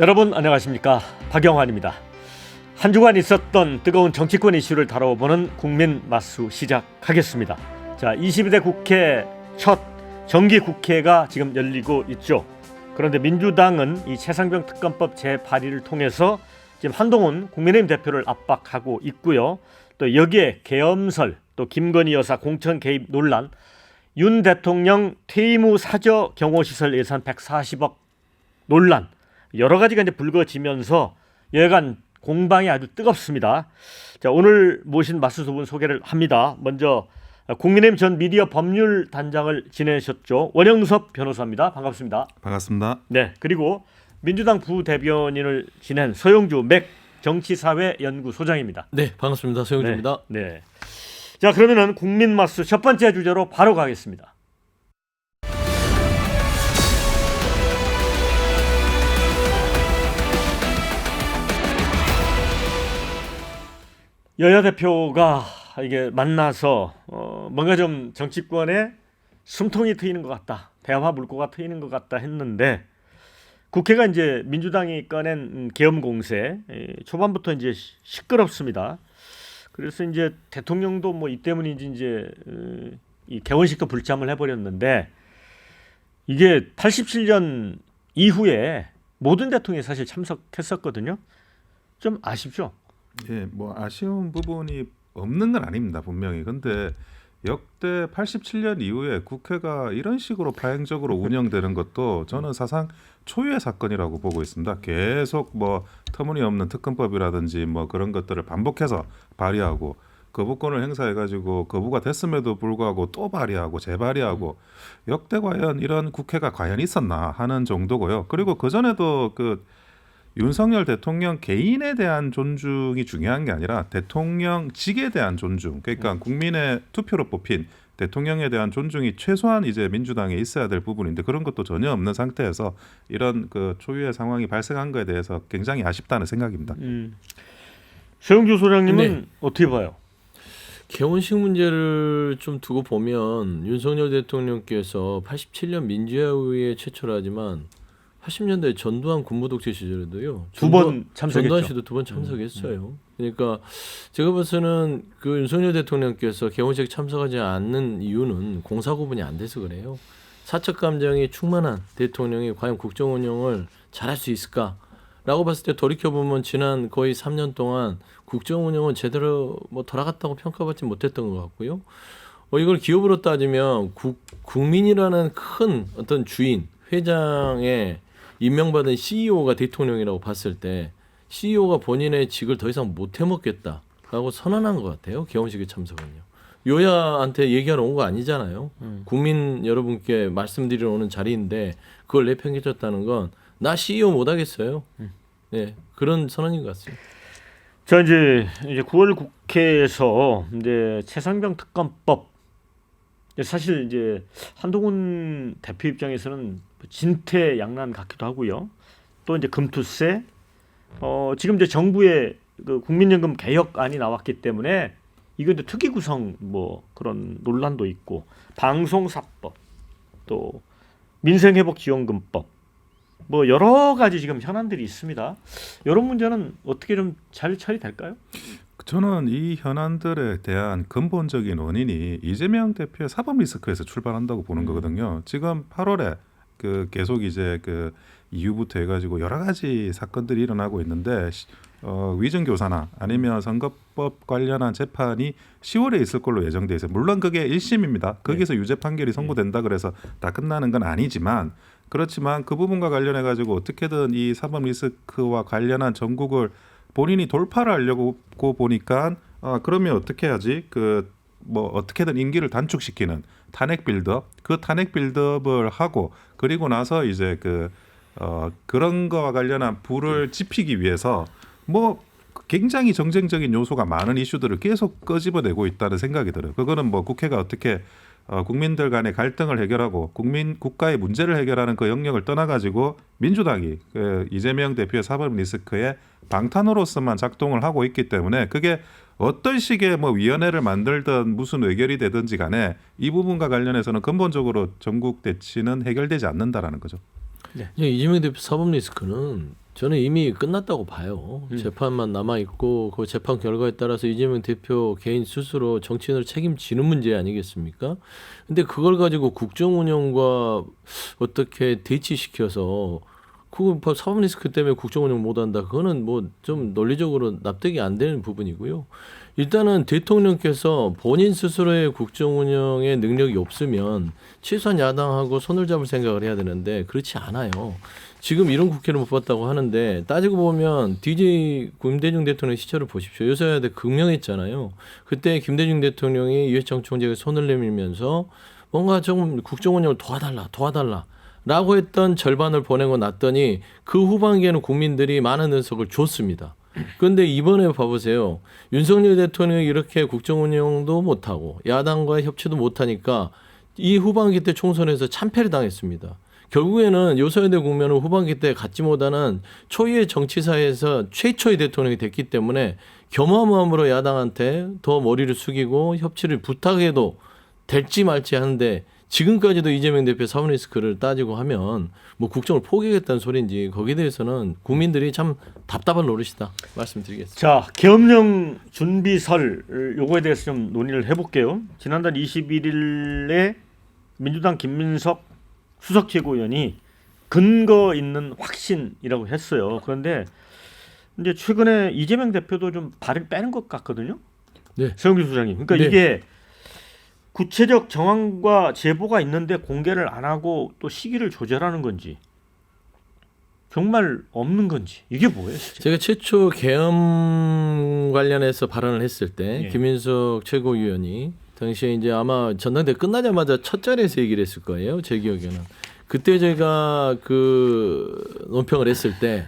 여러분 안녕하십니까, 박영환입니다. 한 주간 있었던 뜨거운 정치권 이슈를 다뤄보는 국민맞수 시작하겠습니다. 자, 22대 국회 첫 정기국회가 지금 열리고 있죠. 그런데 민주당은 이 최상병 특검법 제8위를 통해서 지금 한동훈 국민의힘 대표를 압박하고 있고요. 또 여기에 계엄설, 또 김건희 여사 공천 개입 논란, 윤 대통령 퇴임 후 사저 경호시설 예산 140억 논란, 여러 가지가 이제 불거지면서 여간 공방이 아주 뜨겁습니다. 자, 오늘 모신 맞수 두 분 소개를 합니다. 먼저 국민의힘 전 미디어 법률 단장을 지내셨죠, 원영섭 변호사입니다. 반갑습니다. 반갑습니다. 네, 그리고 민주당 부대변인을 지낸 서영주 맥 정치사회연구소장입니다. 네, 반갑습니다. 서영주입니다. 네. 자, 그러면은 국민맞수 첫 번째 주제로 바로 가겠습니다. 여야 대표가 이게 만나서 뭔가 좀 정치권에 숨통이 트이는 것 같다, 대화 물꼬가 트이는 것 같다 했는데, 국회가 이제 민주당이 꺼낸 계엄 공세 초반부터 이제 시끄럽습니다. 그래서 이제 대통령도 뭐 이 때문인지 이제 이 개원식도 불참을 해버렸는데, 이게 87년 이후에 모든 대통령이 사실 참석했었거든요. 좀 아쉽죠? 예, 뭐 아쉬운 부분이 없는 건 아닙니다, 분명히. 근데 역대 87년 이후에 국회가 이런 식으로 파행적으로 운영되는 것도 저는 사상 초유의 사건이라고 보고 있습니다. 계속 뭐 터무니없는 특검법이라든지 뭐 그런 것들을 반복해서 발의하고 거부권을 행사해가지고 거부가 됐음에도 불구하고 또 발의하고 재발의하고, 역대 과연 이런 국회가 과연 있었나 하는 정도고요. 그리고 그 전에도 그 윤석열 대통령 개인에 대한 존중이 중요한 게 아니라 대통령직에 대한 존중, 그러니까 국민의 투표로 뽑힌 대통령에 대한 존중이 최소한 이제 민주당에 있어야 될 부분인데, 그런 것도 전혀 없는 상태에서 이런 그 초유의 상황이 발생한 것에 대해서 굉장히 아쉽다는 생각입니다. 서영주 소장님은 네. 어떻게 봐요? 개원식 문제를 좀 두고 보면 윤석열 대통령께서 87년 민주화후에 최초로 하지만 80년대 전두환 군부독재 시절에도요. 두 번 참석했죠. 전두환 씨도 두 번 참석했어요. 그러니까 제가 봐서는 그 윤석열 대통령께서 개원식 참석하지 않는 이유는 공사 구분이 안 돼서 그래요. 사적 감정이 충만한 대통령이 과연 국정 운영을 잘할 수 있을까라고 봤을 때 돌이켜보면 지난 거의 3년 동안 국정 운영은 제대로 뭐 돌아갔다고 평가받지 못했던 것 같고요. 이걸 기업으로 따지면 국민이라는 큰 어떤 주인, 회장의 임명받은 CEO가 대통령이라고 봤을 때 CEO가 본인의 직을 더 이상 못 해먹겠다라고 선언한 것 같아요. 개원식에 참석은요. 여야한테 얘기하러 온 거 아니잖아요. 국민 여러분께 말씀드리러 오는 자리인데 그걸 내팽개쳤다는 건 나 CEO 못 하겠어요. 네, 그런 선언인 것 같습니다. 자, 이제 9월 국회에서 이제 최상병 특검법, 사실 이제 한동훈 대표 입장에서는 진퇴양난 같기도 하고요. 또 이제 금투세, 지금 이제 정부의 그 국민연금 개혁안이 나왔기 때문에 이거 이제 특위 구성 뭐 그런 논란도 있고, 방송사법, 또 민생회복지원금법, 뭐 여러 가지 지금 현안들이 있습니다. 이런 문제는 어떻게 좀 잘 처리될까요? 저는 이 현안들에 대한 근본적인 원인이 이재명 대표의 사법 리스크에서 출발한다고 보는 거거든요. 지금 8월에 그 계속 이제 그 이후부터 해가지고 여러 가지 사건들이 일어나고 있는데, 위증교사나 아니면 선거법 관련한 재판이 10월에 있을 걸로 예정돼 있어요. 물론 그게 1심입니다. 거기서 유죄 판결이 선고된다 그래서 다 끝나는 건 아니지만, 그렇지만 그 부분과 관련해 가지고 어떻게든 이 사법 리스크와 관련한 전국을 본인이 돌파를 하려고 보니까 그러면 어떻게 해야지, 그 뭐 어떻게든 임기를 단축시키는 탄핵 빌드업, 그 탄핵 빌드업을 하고, 그리고 나서 이제 그런 거와 관련한 불을 지피기 위해서 뭐 굉장히 정쟁적인 요소가 많은 이슈들을 계속 끄집어내고 있다는 생각이 들어요. 그거는 뭐 국회가 어떻게 국민들 간의 갈등을 해결하고 국가의 문제를 해결하는 그 영역을 떠나가지고 민주당이 이재명 대표의 사법 리스크에 방탄으로서만 작동을 하고 있기 때문에, 그게 어떤 식의 뭐 위원회를 만들든 무슨 의결이 되든지 간에 이 부분과 관련해서는 근본적으로 전국 대치는 해결되지 않는다라는 거죠. 네. 이재명 대표 사법 리스크는 저는 이미 끝났다고 봐요. 재판만 남아 있고 그 재판 결과에 따라서 이재명 대표 개인 스스로 정치인으로 책임지는 문제 아니겠습니까? 근데 그걸 가지고 국정 운영과 어떻게 대치시켜서 그거 사법 리스크 때문에 국정 운영 못 한다. 그거는 뭐 좀 논리적으로 납득이 안 되는 부분이고요. 일단은 대통령께서 본인 스스로의 국정 운영의 능력이 없으면 최소한 야당하고 손을 잡을 생각을 해야 되는데 그렇지 않아요. 지금 이런 국회를 못 봤다고 하는데 따지고 보면 DJ 김대중 대통령 시절을 보십시오. 여소야대 극명했잖아요. 그때 김대중 대통령이 이회창 총재가 손을 내밀면서 뭔가 좀 국정 운영을 도와달라 라고 했던 절반을 보내고 났더니 그 후반기에는 국민들이 많은 은석을 줬습니다. 그런데 이번에 봐보세요. 윤석열 대통령이 이렇게 국정 운영도 못하고 야당과의 협치도 못하니까 이 후반기 때 총선에서 참패를 당했습니다. 결국에는 여소야대 국면을 후반기 때 갖지 못하는 초유의 정치사에서 최초의 대통령이 됐기 때문에 겸허함으로 야당한테 더 머리를 숙이고 협치를 부탁해도 될지 말지 하는데 지금까지도 이재명 대표 사법 리스크를 따지고 하면 뭐 국정을 포기하겠다는 소리인지 거기에 대해서는 국민들이 참 답답한 노릇이다 말씀드리겠습니다. 자, 계엄령 준비설 요거에 대해서 좀 논의를 해볼게요. 지난달 21일에 민주당 김민석 수석 최고위원이 근거 있는 확신이라고 했어요. 그런데 이제 최근에 이재명 대표도 좀 발을 빼는 것 같거든요. 네. 서영길 소장님. 그러니까 네. 이게 구체적 정황과 제보가 있는데 공개를 안 하고 또 시기를 조절하는 건지 정말 없는 건지 이게 뭐예요? 진짜? 제가 최초 계엄 관련해서 발언을 했을 때 예. 김민석 최고위원이 당시에 이제 아마 전당대 끝나자마자 첫 자리에서 얘기를 했을 거예요. 제 기억에는. 그때 제가 그 논평을 했을 때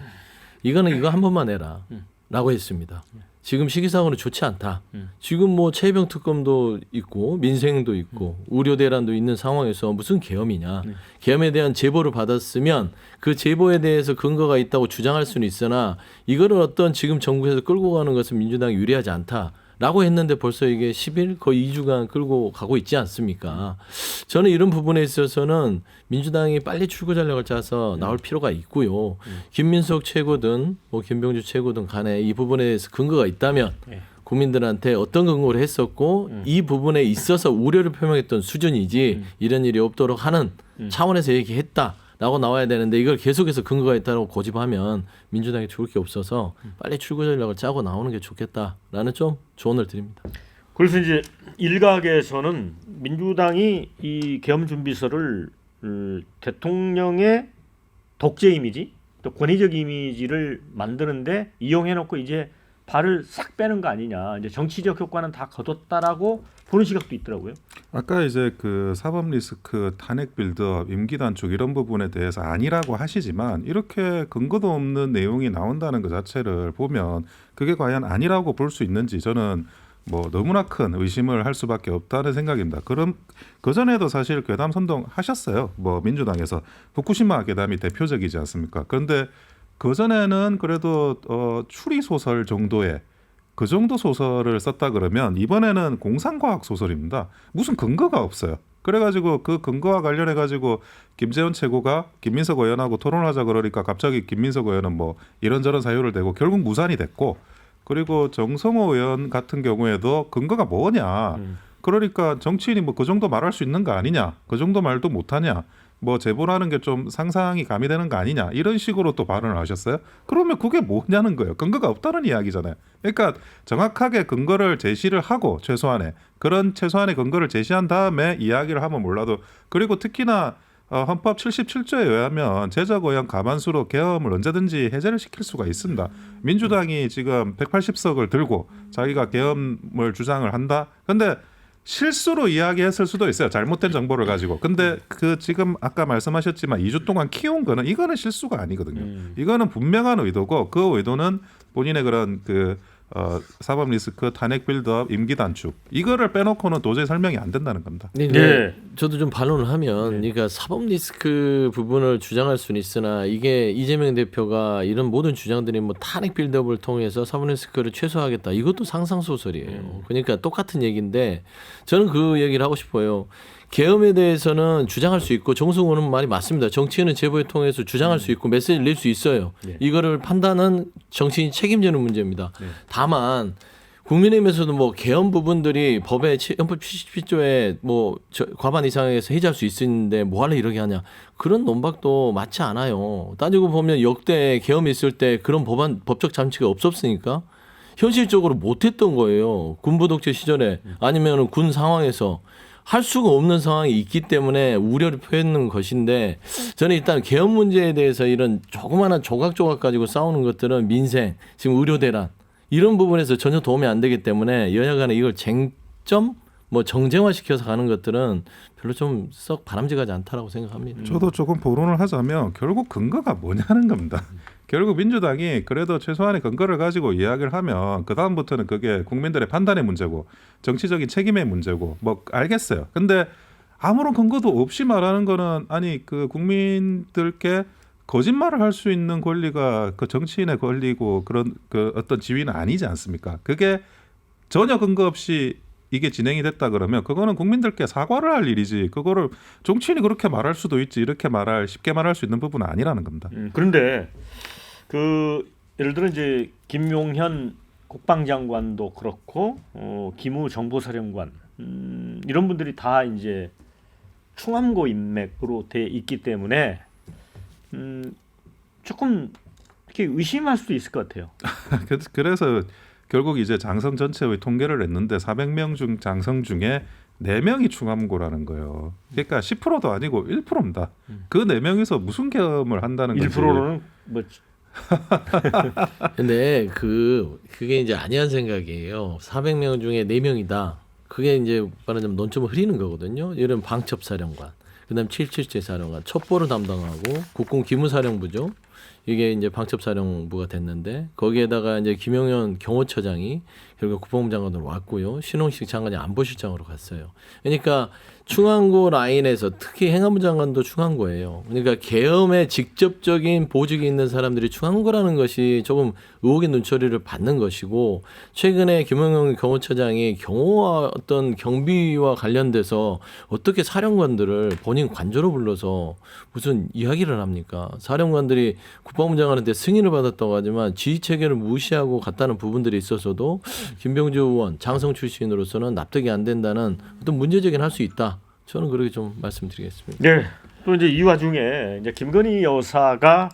이거는 이거 한 번만 해라 라고 했습니다. 지금 시기상으로 좋지 않다. 지금 뭐 최혜병 특검도 있고 민생도 있고 우려 대란도 있는 상황에서 무슨 계엄이냐. 계엄에 대한 제보를 받았으면 그 제보에 대해서 근거가 있다고 주장할 수는 있으나 이거를 어떤 지금 정부에서 끌고 가는 것은 민주당이 유리하지 않다. 라고 했는데 벌써 이게 10일 거의 2주간 끌고 가고 있지 않습니까? 저는 이런 부분에 있어서는 민주당이 빨리 출구 전략을 짜서 나올 필요가 있고요. 김민석 최고든 뭐 김병주 최고든 간에 이 부분에 대해서 근거가 있다면 국민들한테 어떤 근거를 했었고 이 부분에 있어서 우려를 표명했던 수준이지 이런 일이 없도록 하는 차원에서 얘기했다. 라고 나와야 되는데 이걸 계속해서 근거가 있다고 고집하면 민주당이 좋을 게 없어서 빨리 출구 전략을 짜고 나오는 게 좋겠다라는 좀 조언을 드립니다. 그래서 이제 일각에서는 민주당이 이 계엄 준비설을 대통령의 독재 이미지, 또 권위적 이미지를 만드는데 이용해놓고 이제 발을 싹 빼는 거 아니냐, 이제 정치적 효과는 다 거뒀다라고 보는 시각도 있더라고요. 아까 이제 그 사법 리스크, 탄핵 빌드업, 임기 단축 이런 부분에 대해서 아니라고 하시지만 이렇게 근거도 없는 내용이 나온다는 것 자체를 보면 그게 과연 아니라고 볼 수 있는지 저는 뭐 너무나 큰 의심을 할 수밖에 없다는 생각입니다. 그럼 그 전에도 사실 괴담 선동 하셨어요. 뭐 민주당에서 후쿠시마 괴담이 대표적이지 않습니까? 그런데 그 전에는 그래도 추리 소설 정도의 그 정도 소설을 썼다 그러면 이번에는 공상과학 소설입니다. 무슨 근거가 없어요. 그래가지고 그 근거와 관련해가지고 김재원 최고가 김민석 의원하고 토론하자 그러니까 갑자기 김민석 의원은 뭐 이런저런 사유를 대고 결국 무산이 됐고 그리고 정성호 의원 같은 경우에도 근거가 뭐냐. 그러니까 정치인이 뭐 그 정도 말할 수 있는 거 아니냐. 그 정도 말도 못하냐. 뭐 제보라는 게 좀 상상이 가미되는 거 아니냐 이런 식으로 또 발언을 하셨어요. 그러면 그게 뭐냐는 거예요. 근거가 없다는 이야기잖아요. 그러니까 정확하게 근거를 제시를 하고 최소한의 그런 최소한의 근거를 제시한 다음에 이야기를 하면 몰라도 그리고 특히나 헌법 77조에 의하면 제적 의원 과반수로 계엄을 언제든지 해제를 시킬 수가 있습니다. 민주당이 지금 180석을 들고 자기가 계엄을 주장을 한다. 근데 실수로 이야기했을 수도 있어요. 잘못된 정보를 가지고. 근데 그 지금 아까 말씀하셨지만 2주 동안 키운 거는 이거는 실수가 아니거든요. 이거는 분명한 의도고 그 의도는 본인의 그런 그 사법 리스크, 탄핵 빌드업, 임기 단축 이거를 빼놓고는 도저히 설명이 안 된다는 겁니다. 네. 네. 저도 좀 반론을 하면, 그러니까 사법 리스크 부분을 주장할 수는 있으나 이게 이재명 대표가 이런 모든 주장들이 뭐 탄핵 빌드업을 통해서 사법 리스크를 최소화하겠다. 이것도 상상 소설이에요. 그러니까 똑같은 얘기인데 저는 그 얘기를 하고 싶어요. 계엄에 대해서는 주장할 수 있고 정승 의원은 말이 맞습니다. 정치인은 제보를 통해서 주장할 수 있고 메시지를 낼 수 있어요. 네. 이거를 판단은 정치인이 책임지는 문제입니다. 네. 다만 국민의힘에서도 뭐 계엄 부분들이 법의 헌법 77조에 뭐 과반 이상에서 해제할 수 있는데 뭐 하려 이러게 하냐. 그런 논박도 맞지 않아요. 따지고 보면 역대 계엄이 있을 때 그런 법적 잠치가 없었으니까 현실적으로 못했던 거예요. 군부 독재 시절에 아니면 군 상황에서 할 수가 없는 상황이 있기 때문에 우려를 표했는 것인데 저는 일단 계엄 문제에 대해서 이런 조그마한 조각조각 가지고 싸우는 것들은 민생, 지금 의료 대란 이런 부분에서 전혀 도움이 안 되기 때문에 여야 간에 이걸 쟁점 뭐 정쟁화시켜서 가는 것들은 별로 좀 썩 바람직하지 않다라고 생각합니다. 저도 조금 보론을 하자면 결국 근거가 뭐냐는 겁니다. 결국 민주당이 그래도 최소한의 근거를 가지고 이야기를 하면 그 다음부터는 그게 국민들의 판단의 문제고 정치적인 책임의 문제고 뭐 알겠어요. 근데 아무런 근거도 없이 말하는 거는 아니 그 국민들께 거짓말을 할 수 있는 권리가 그 정치인의 권리고 그런 그 어떤 지위는 아니지 않습니까? 그게 전혀 근거 없이 이게 진행이 됐다 그러면 그거는 국민들께 사과를 할 일이지 그거를 정치인이 그렇게 말할 수도 있지 이렇게 쉽게 말할 수 있는 부분은 아니라는 겁니다. 그런데 그 예를 들어 이제 김용현 국방장관도 그렇고 김우 정보사령관 이런 분들이 다 이제 충암고 인맥으로 돼 있기 때문에 조금 이렇게 의심할 수도 있을 것 같아요. 그래서 결국 이제 장성 전체의 통계를 냈는데 400명 중 장성 중에 4명이 충암고라는 거예요. 그러니까 10%도 아니고 1%입니다. 그 4명이서 무슨 계엄을 한다는 건지. 1%는 뭐 근데 그게 이제 아니한 생각이에요. 400명 중에 4명이다. 그게 이제 말하자면 논점을 흐리는 거거든요. 이런 방첩사령관, 그다음 777 사령관, 첩보를 담당하고 국군 기무사령부죠. 이게 이제 방첩사령부가 됐는데 거기에다가 이제 김용현 경호처장이 결국 국방부 장관으로 왔고요. 신홍식 장관이 안보실장으로 갔어요. 그러니까 충암고 라인에서 특히 행안부 장관도 충암고예요. 그러니까 계엄에 직접적인 보직이 있는 사람들이 충암고라는 것이 조금 의혹의 눈초리를 받는 것이고 최근에 김용현 경호처장이 경호와 어떤 경비와 관련돼서 어떻게 사령관들을 본인 관저로 불러서 무슨 이야기를 합니까? 사령관들이 국방부 장관한테 승인을 받았다고 하지만 지휘체계를 무시하고 갔다는 부분들이 있어서도 김병주 의원 장성 출신으로서는 납득이 안 된다는 어떤 문제제기는 할 수 있다. 저는 그렇게 좀 말씀드리겠습니다. 네. 또 이제 이 와중에 이제 김건희 여사가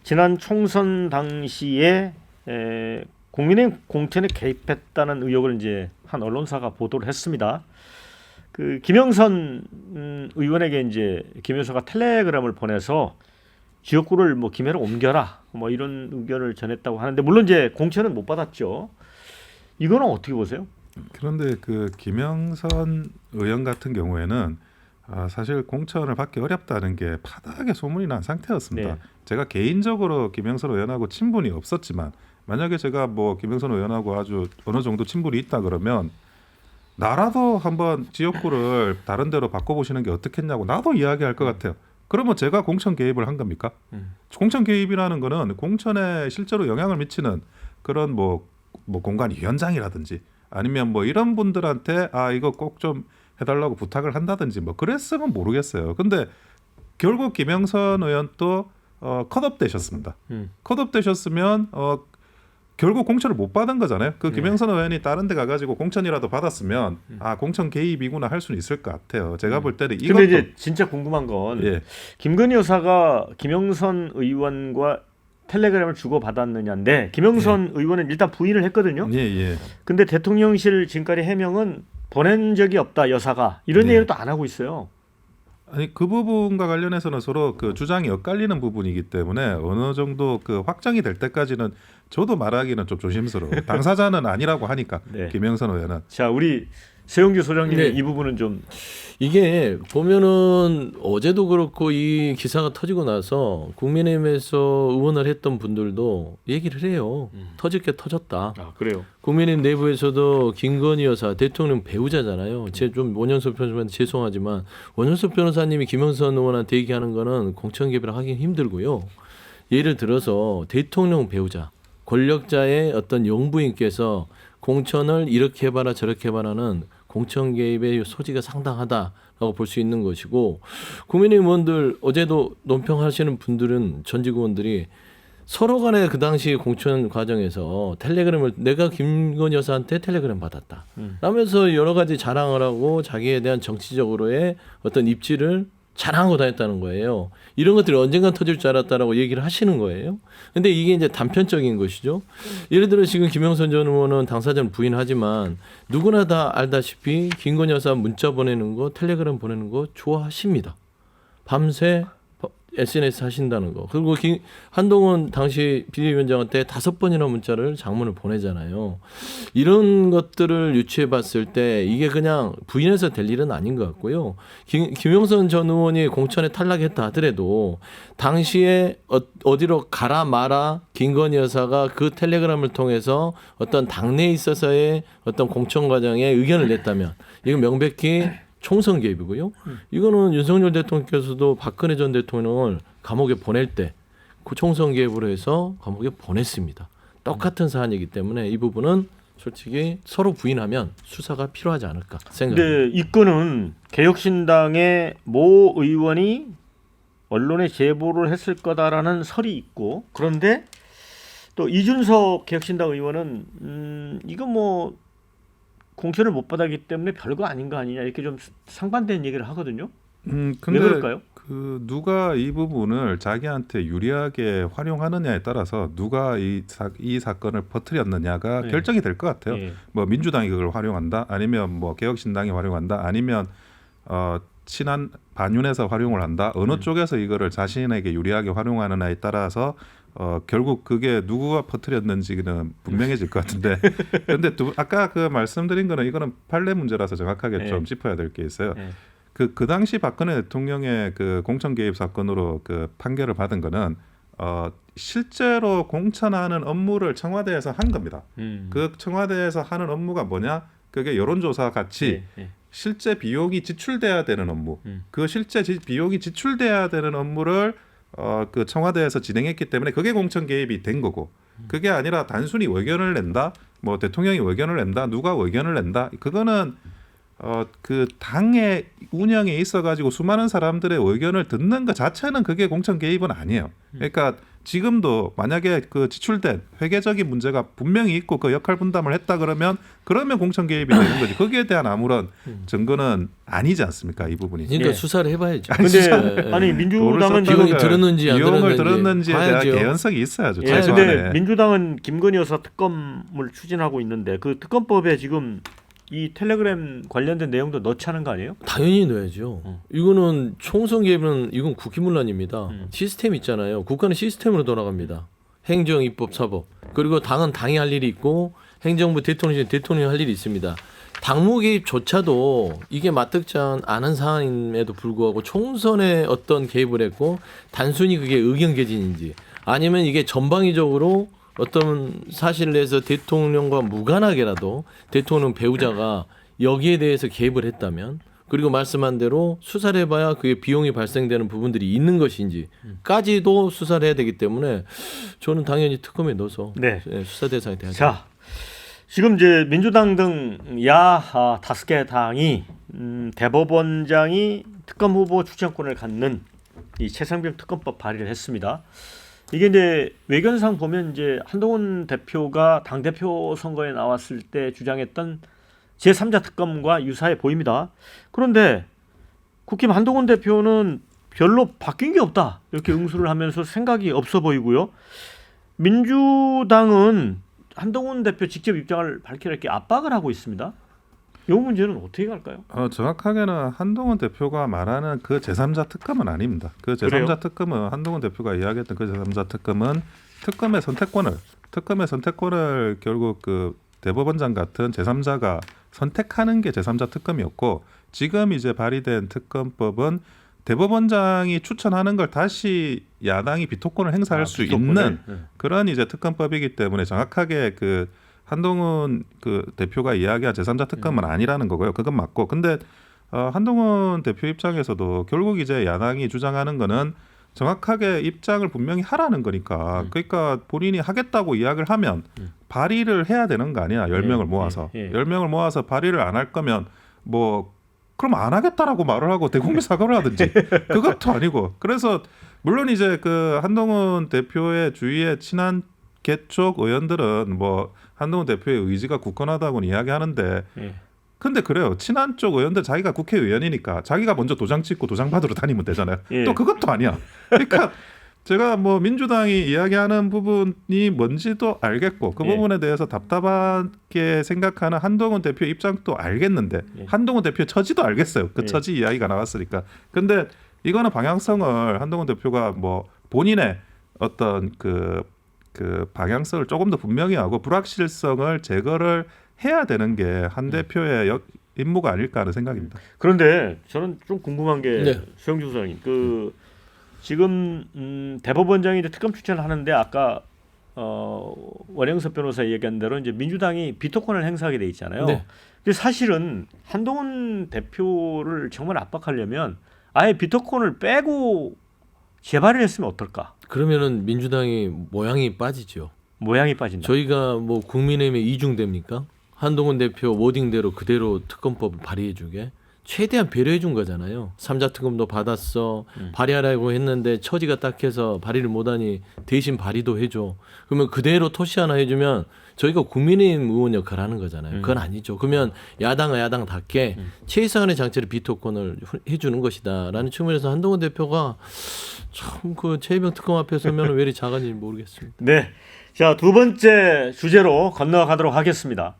지난 총선 당시에 국민의힘 공천에 개입했다는 의혹을 이제 한 언론사가 보도를 했습니다. 그 김영선 의원에게 이제 김 여사가 텔레그램을 보내서 지역구를 뭐 김해로 옮겨라 뭐 이런 의견을 전했다고 하는데 물론 이제 공천은 못 받았죠. 이거는 어떻게 보세요? 그런데 그 김영선 의원 같은 경우에는 사실 공천을 받기 어렵다는 게 파다하게 소문이 난 상태였습니다. 네. 제가 개인적으로 김영선 의원하고 친분이 없었지만 만약에 제가 뭐 김영선 의원하고 아주 어느 정도 친분이 있다 그러면 나라도 한번 지역구를 다른 데로 바꿔보시는 게 어떻겠냐고 나도 이야기할 것 같아요. 그러면 제가 공천 개입을 한 겁니까? 공천 개입이라는 거는 공천에 실제로 영향을 미치는 그런 뭐 공관위원장이라든지 아니면 뭐 이런 분들한테 이거 꼭 좀 해달라고 부탁을 한다든지 뭐 그랬으면 모르겠어요. 근데 결국 김영선 의원도 컷업 되셨습니다. 컷업 되셨으면 결국 공천을 못 받은 거잖아요. 그 김영선 의원이 다른 데 가가지고 공천이라도 받았으면 공천 개입이구나 할 수는 있을 것 같아요. 제가 볼 때는 이것도. 근데 이제 진짜 궁금한 건 예. 김건희 여사가 김영선 의원과 텔레그램을 주고 받았느냐인데 김영선 의원은 일단 부인을 했거든요. 예. 근데 대통령실 지금까지 해명은 보낸 적이 없다 여사가 이런 얘기를 또 안 하고 있어요. 아니 그 부분과 관련해서는 서로 그 주장이 엇갈리는 부분이기 때문에 어느 정도 그 확정이 될 때까지는 저도 말하기는 좀 조심스러워요. 당사자는 아니라고 하니까 네. 김영선 의원은. 자 우리 세용규 소장님 네. 이 부분은 좀 이게 보면은 어제도 그렇고 이 기사가 터지고 나서 국민의힘에서 의원을 했던 분들도 얘기를 해요. 터질 게 터졌다. 그래요. 국민의힘 내부에서도 김건희 여사 대통령 배우자잖아요. 제 좀 원현석 변호사한테 죄송하지만 원현석 변호사님이 김영선 의원한테 얘기하는 거는 공천 개입을 하기 힘들고요. 예를 들어서 대통령 배우자 권력자의 어떤 영부인께서 공천을 이렇게 해봐라 저렇게 해봐라는 공천 개입의 소지가 상당하다. 라고 볼 수 있는 것이고 국민의힘 의원들 어제도 논평하시는 분들은 전직 의원들이 서로 간에 그 당시 공천 과정에서 텔레그램을 내가 김건희 여사한테 텔레그램 받았다 라면서 여러 가지 자랑을 하고 자기에 대한 정치적으로의 어떤 입지를 자랑하고 다녔다는 거예요. 이런 것들이 언젠간 터질 줄 알았다라고 얘기를 하시는 거예요. 근데 이게 이제 단편적인 것이죠. 예를 들어 지금 김영선 전 의원은 당사자는 부인하지만 누구나 다 알다시피 김건희 여사 문자 보내는 거, 텔레그램 보내는 거 좋아하십니다. 밤새 SNS 하신다는 거. 그리고 한동훈 당시 비대위원장한테 5번이나 문자를 장문을 보내잖아요. 이런 것들을 유추해 봤을 때 이게 그냥 부인해서 될 일은 아닌 것 같고요. 김영선 전 의원이 공천에 탈락했다 하더라도 당시에 어디로 가라 마라 김건희 여사가 그 텔레그램을 통해서 어떤 당내에 있어서의 어떤 공천 과정에 의견을 냈다면 이건 명백히 총선 개입이고요. 이거는 윤석열 대통령께서도 박근혜 전 대통령을 감옥에 보낼 때 그 총선 개입으로 해서 감옥에 보냈습니다. 똑같은 사안이기 때문에 이 부분은 솔직히 서로 부인하면 수사가 필요하지 않을까 생각합니다. 근데 이 건은 개혁신당의 모 의원이 언론에 제보를 했을 거다라는 설이 있고 그런데 또 이준석 개혁신당 의원은 이거 뭐 공천을 못 받았기 때문에 별거 아닌 거 아니냐 이렇게 좀 상반된 얘기를 하거든요. 근데 왜 그럴까요? 그 누가 이 부분을 자기한테 유리하게 활용하느냐에 따라서 누가 이 사건을 퍼뜨렸느냐가 네. 결정이 될 것 같아요. 예. 뭐 민주당이 그걸 활용한다, 아니면 뭐 개혁신당이 활용한다, 아니면 친한 반윤에서 활용을 한다. 어느 쪽에서 이거를 자신에게 유리하게 활용하느냐에 따라서 결국 그게 누구가 퍼뜨렸는지는 분명해질 것 같은데. 그런데 아까 그 말씀드린 거는 이거는 판례 문제라서 정확하게 네. 좀 짚어야 될 게 있어요. 네. 그 당시 박근혜 대통령의 그 공천 개입 사건으로 그 판결을 받은 거는 실제로 공천하는 업무를 청와대에서 한 겁니다. 그 청와대에서 하는 업무가 뭐냐? 그게 여론조사 같이 실제 비용이 지출돼야 되는 업무. 그 실제 비용이 지출돼야 되는 업무를 그 청와대에서 진행했기 때문에 그게 공천 개입이 된 거고. 그게 아니라 단순히 의견을 낸다. 뭐 대통령이 의견을 낸다. 누가 의견을 낸다. 그거는 그 당의 운영에 있어 가지고 수많은 사람들의 의견을 듣는 것 자체는 그게 공천 개입은 아니에요. 그러니까 지금도 만약에 그 지출된 회계적인 문제가 분명히 있고 그 역할 분담을 했다 그러면 공천 개입이 되는 거지. 거기에 대한 아무런 증거는 아니지 않습니까? 이 부분이. 그러니까 예. 수사를 해봐야죠. 근데 아니 민주당은 비용이 들었는지 안 비용을 들었는지 들었는지에 대한 봐야죠. 개연성이 있어야죠. 예, 최소한에. 근데 민주당은 김건희 여사 특검을 추진하고 있는데 그 특검법에 지금 이 텔레그램 관련된 내용도 넣자는 거 아니에요? 당연히 넣어야죠. 이거는 총선 개입은 이건 국기문란입니다. 시스템 있잖아요. 국가는 시스템으로 돌아갑니다. 행정, 입법, 사법. 그리고 당은 당이 할 일이 있고 행정부, 대통령이 할 일이 있습니다. 당무 개입조차도 이게 맞득지 않은 상황임에도 불구하고 총선에 어떤 개입을 했고 단순히 그게 의견 개진인지 아니면 이게 전방위적으로 어떤 사실을 내서 대통령과 무관하게라도 대통령 배우자가 여기에 대해서 개입을 했다면 그리고 말씀한 대로 수사를 해봐야 그게 비용이 발생되는 부분들이 있는 것인지까지도 수사를 해야 되기 때문에 저는 당연히 특검에 넣어서 네. 수사 대상이 돼야죠. 자, 지금 이제 민주당 등 야 5개 당이 대법원장이 특검 후보 추천권을 갖는 이 최상병 특검법 발의를 했습니다. 이게 이제 외견상 보면 이제 한동훈 대표가 당 대표 선거에 나왔을 때 주장했던 제3자 특검과 유사해 보입니다. 그런데 국힘 한동훈 대표는 별로 바뀐 게 없다 이렇게 응수를 하면서 생각이 없어 보이고요. 민주당은 한동훈 대표 직접 입장을 밝히려 이렇게 압박을 하고 있습니다. 이 문제는 어떻게 갈까요? 정확하게는 한동훈 대표가 말하는 그 제3자 특검은 아닙니다. 그 제3자 그래요? 특검은 한동훈 대표가 이야기했던 그 제3자 특검은 특검의 선택권을 결국 그 대법원장 같은 제3자가 선택하는 게 제3자 특검이었고 지금 이제 발의된 특검법은 대법원장이 추천하는 걸 다시 야당이 비토권을 행사할 수 있는 그런 이제 특검법이기 때문에 정확하게 그 한동훈 그 대표가 이야기한 제3자 특검은 아니라는 거고요. 그건 맞고. 근데 한동훈 대표 입장에서도 결국 이제 야당이 주장하는 거는 정확하게 입장을 분명히 하라는 거니까. 그러니까 본인이 하겠다고 이야기를 하면 발의를 해야 되는 거 아니야. 10명을 모아서. 10명을 모아서 발의를 안 할 거면 뭐 그럼 안 하겠다라고 말을 하고 대국민 사과를 하든지 그것도 아니고 그래서 물론 이제 그 한동훈 대표의 주위에 친한 개쪽 의원들은 뭐 한동훈 대표의 의지가 굳건하다고는 이야기하는데 예. 근데 그래요. 친한 쪽 의원들 자기가 국회의원이니까 자기가 먼저 도장 찍고 도장 받으러 다니면 되잖아요. 예. 또 그것도 아니야. 그러니까 제가 뭐 민주당이 이야기하는 부분이 뭔지도 알겠고 그 예. 부분에 대해서 답답하게 생각하는 한동훈 대표 입장도 알겠는데 예. 한동훈 대표의 처지도 알겠어요. 그 예. 처지 이야기가 나왔으니까. 근데 이거는 방향성을 한동훈 대표가 뭐 본인의 어떤 그 방향성을 조금 더 분명히 하고 불확실성을 제거를 해야 되는 게 한 대표의 임무가 아닐까 하는 생각입니다. 그런데 저는 좀 궁금한 게 네. 수영주 소장님 그 지금 대법원장이 이제 특검 추천을 하는데 아까 원영석 변호사 얘기한 대로 이제 민주당이 비토권을 행사하게 돼 있잖아요. 네. 근데 사실은 한동훈 대표를 정말 압박하려면 아예 비토권을 빼고 재발을 했으면 어떨까? 그러면은 민주당이 모양이 빠지죠. 모양이 빠진다. 저희가 뭐 국민의힘에 이중됩니까? 한동훈 대표 워딩대로 그대로 특검법을 발의해주게 최대한 배려해준 거잖아요. 삼자 특검도 받았어. 발의하라고 했는데 처지가 딱해서 발의를 못하니 대신 발의도 해줘. 그러면 그대로 토시 하나 해주면 저희가 국민의힘 의원 역할을 하는 거잖아요. 그건 아니죠. 그러면 야당은 야당답게 최소한의 장치를 비토권을 해주는 것이다라는 측면에서 한동훈 대표가 참 그 최혜병 특검 앞에 서면 왜 이리 작은지 모르겠습니다. 네. 자, 두 번째 주제로 건너가도록 하겠습니다.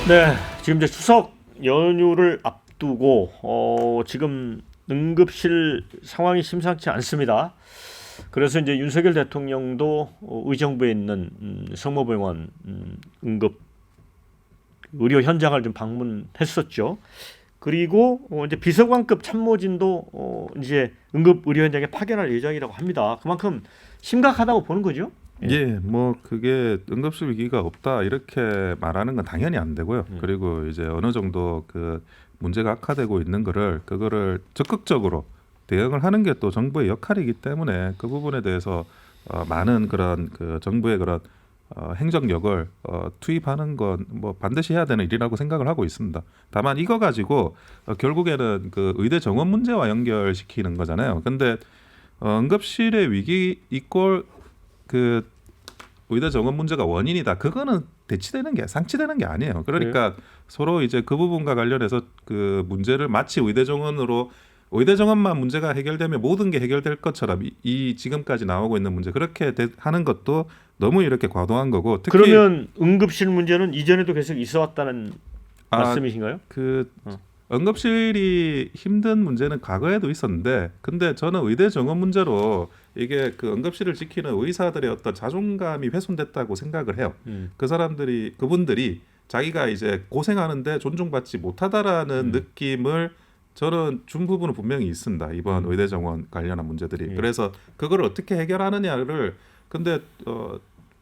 네, 지금 이제 추석 연휴를 앞두고 지금 응급실 상황이 심상치 않습니다. 그래서 이제 윤석열 대통령도 의정부에 있는 성모병원 응급 의료 현장을 좀 방문했었죠. 그리고 이제 비서관급 참모진도 이제 응급 의료 현장에 파견할 예정이라고 합니다. 그만큼 심각하다고 보는 거죠. 예, 뭐 그게 응급실 위기가 없다 이렇게 말하는 건 당연히 안 되고요. 그리고 이제 어느 정도 그 문제가 악화되고 있는 그거를 적극적으로 대응을 하는 게 또 정부의 역할이기 때문에 그 부분에 대해서 많은 그런 그 정부의 그런 행정력을 투입하는 건 뭐 반드시 해야 되는 일이라고 생각을 하고 있습니다. 다만 이거 가지고 결국에는 그 의대 정원 문제와 연결시키는 거잖아요. 근데 응급실의 위기 이꼴 그 의대 정원 문제가 원인이다. 그거는 대치되는 게 상치되는 게 아니에요. 그러니까 서로 이제 그 부분과 관련해서 그 문제를 마치 의대 정원만 문제가 해결되면 모든 게 해결될 것처럼 이 지금까지 나오고 있는 문제 그렇게 하는 것도 너무 이렇게 과도한 거고 특히 그러면 응급실 문제는 이전에도 계속 있어왔다는 말씀이신가요? 그 응급실이 힘든 문제는 과거에도 있었는데 근데 저는 의대 정원 문제로 이게 그 응급실을 지키는 의사들의 어떤 자존감이 훼손됐다고 생각을 해요. 그분들이 자기가 이제 고생하는데 존중받지 못하다라는 느낌을 저는 준 부분은 분명히 있습니다. 이번 의대 정원 관련한 문제들이. 그래서 그걸 어떻게 해결하느냐를 근데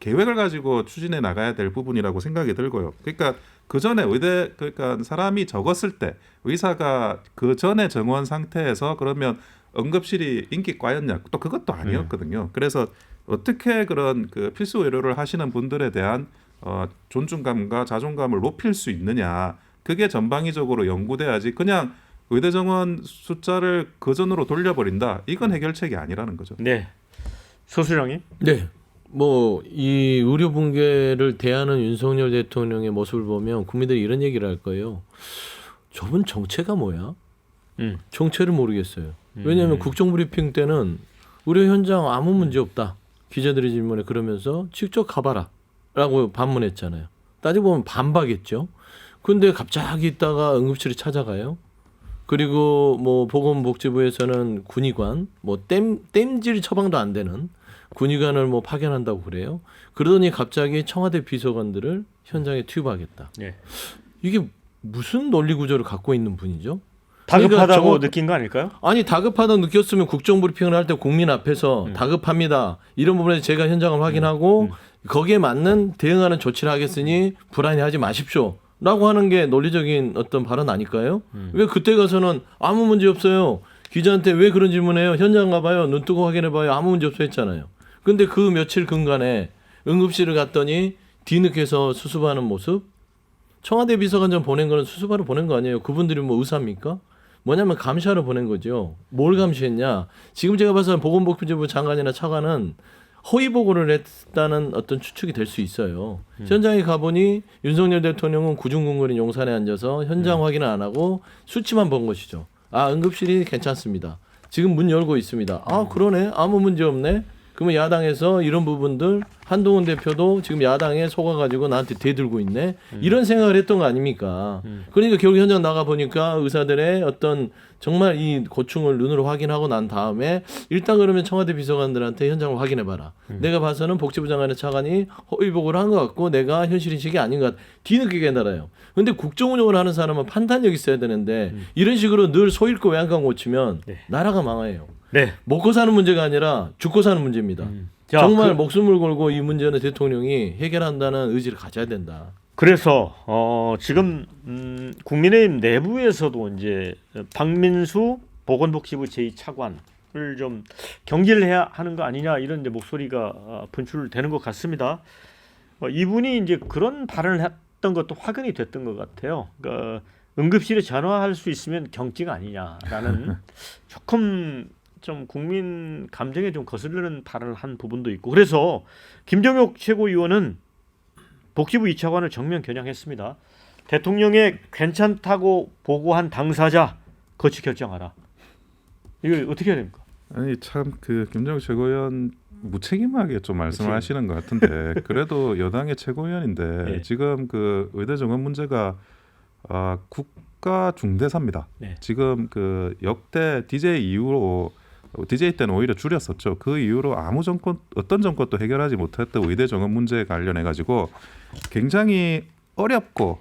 계획을 가지고 추진해 나가야 될 부분이라고 생각이 들고요. 그러니까 그 전에 그러니까 사람이 적었을 때 의사가 그 전에 정원 상태에서 그러면 응급실이 인기과였냐? 또 그것도 아니었거든요. 그래서 어떻게 그런 그 필수 의료를 하시는 분들에 대한 존중감과 자존감을 높일 수 있느냐? 그게 전방위적으로 연구돼야지. 그냥 의대 정원 숫자를 그 전으로 돌려버린다. 이건 해결책이 아니라는 거죠. 네, 소수령님. 네. 뭐 이 의료 붕괴를 대하는 윤석열 대통령의 모습을 보면 국민들이 이런 얘기를 할 거예요. 저분 정체가 뭐야? 정체를 모르겠어요. 왜냐하면 국정브리핑 때는 의료 현장 아무 문제 없다. 기자들의 질문에 그러면서 직접 가봐라 라고 반문했잖아요. 따지고 보면 반박했죠. 근데 갑자기 있다가 응급실에 찾아가요. 그리고 뭐 보건복지부에서는 군의관, 뭐 땜질 처방도 안 되는 군의관을 뭐 파견한다고 그래요. 그러더니 갑자기 청와대 비서관들을 현장에 투입하겠다. 네. 이게 무슨 논리 구조를 갖고 있는 분이죠? 다급하다고 느낀 거 아닐까요? 아니 다급하다고 느꼈으면 국정브리핑을 할 때 국민 앞에서 다급합니다. 이런 부분에 제가 현장을 확인하고 거기에 맞는 대응하는 조치를 하겠으니 불안해하지 마십시오. 라고 하는 게 논리적인 어떤 발언 아닐까요? 왜 그때 가서는 아무 문제 없어요. 기자한테 왜 그런 질문해요? 현장 가봐요. 눈 뜨고 확인해봐요. 아무 문제 없어 했잖아요. 근데 그 며칠 근간에 응급실을 갔더니 뒤늦게서 수습하는 모습. 청와대 비서관전 보낸 거는 수습하러 보낸 거 아니에요. 그분들이 뭐 의사입니까? 뭐냐면 감시하러 보낸 거죠. 뭘 감시했냐? 지금 제가 봐서는 보건복지부 장관이나 차관은 허위 보고를 했다는 어떤 추측이 될 수 있어요. 현장에 가보니 윤석열 대통령은 구중궁궐인 용산에 앉아서 현장 확인을 안 하고 수치만 본 것이죠. 아, 응급실이 괜찮습니다. 지금 문 열고 있습니다. 아, 그러네. 아무 문제 없네. 그러면 야당에서 이런 부분들 한동훈 대표도 지금 야당에 속아가지고 나한테 대들고 있네. 이런 생각을 했던 거 아닙니까? 그러니까 결국 현장 나가 보니까 의사들의 어떤 정말 이 고충을 눈으로 확인하고 난 다음에 일단 그러면 청와대 비서관들한테 현장을 확인해봐라. 내가 봐서는 복지부 장관의 차관이 허위 보고를 한 것 같고 내가 현실인식이 아닌 것 같아. 뒤늦게 깨달아요. 근데 국정운영을 하는 사람은 판단력이 있어야 되는데 이런 식으로 늘 소 잃고 외양간 고치면 네. 나라가 망해요. 네. 먹고 사는 문제가 아니라 죽고 사는 문제입니다. 자, 정말 목숨을 걸고 이 문제는 대통령이 해결한다는 의지를 가져야 된다. 그래서 지금 국민의힘 내부에서도 이제 박민수 보건복지부 제2차관을 좀 경질을 해야 하는 거 아니냐 이런 이제 목소리가 분출되는 것 같습니다. 이분이 이제 그런 발언을 했던 것도 확인이 됐던 것 같아요. 그러니까 응급실에 전화할 수 있으면 경증 아니냐라는 조금 좀 국민 감정에 좀 거슬리는 발언을 한 부분도 있고 그래서 김정혁 최고위원은 복지부 2차관을 정면 겨냥했습니다. 대통령의 괜찮다고 보고한 당사자 거치 결정하라. 이거 어떻게 해야 됩니까? 아니 참 그 김정욱 최고위원 무책임하게 좀 말씀을 하시는 것 같은데 그래도 여당의 최고위원인데 네. 지금 그 의대 정원 문제가 국가 중대사입니다. 네. 지금 그 역대 DJ 이후로 DJ 때는 오히려 줄였었죠. 그 이후로 아무 정권 어떤 정권도 해결하지 못했던 의대 정원 문제에 관련해 가지고 굉장히 어렵고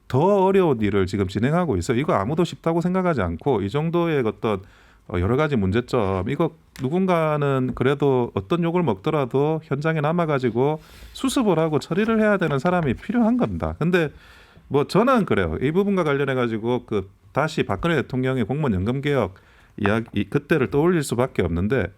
더 어려운 일을 지금 진행하고 있어요. 이거 아무도 쉽다고 생각하지 않고 이 정도의 어떤 여러 가지 문제점 이거 누군가는 그래도 어떤 욕을 먹더라도 현장에 남아가지고 수습을 하고 처리를 해야 되는 사람이 필요한 겁니다. 근데 뭐 저는 그래요. 이 부분과 관련해 가지고 그 다시 박근혜 대통령의 공무원 연금 개혁 이야기 그때를 떠올릴 수밖에 없는데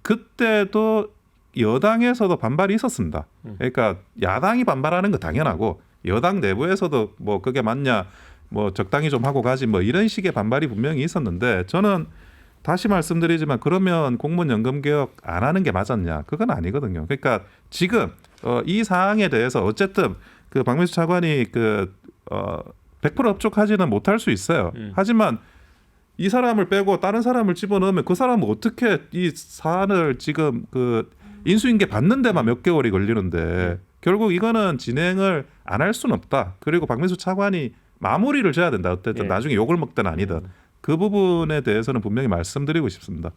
그때도 여당에서도 반발이 있었습니다. 그러니까 야당이 반발하는 거 당연하고 여당 내부에서도 뭐 그게 맞냐 뭐 적당히 좀 하고 가지 뭐 이런 식의 반발이 분명히 있었는데 저는 다시 말씀드리지만 그러면 공무원 연금 개혁 안 하는 게 맞았냐? 그건 아니거든요. 그러니까 지금 이 사항에 대해서 어쨌든 그 박민수 차관이 100% 업족하지는 못할 수 있어요. 하지만 이 사람을 빼고 다른 사람을 집어넣으면 그 사람은 어떻게 이 사안을 지금 그 인수인계 받는 데만 몇 개월이 걸리는데 결국 이거는 진행을 안 할 수는 없다. 그리고 박민수 차관이 마무리를 져야 된다. 어쨌든 나중에 욕을 먹든 아니든 그 부분에 대해서는 분명히 말씀드리고 싶습니다.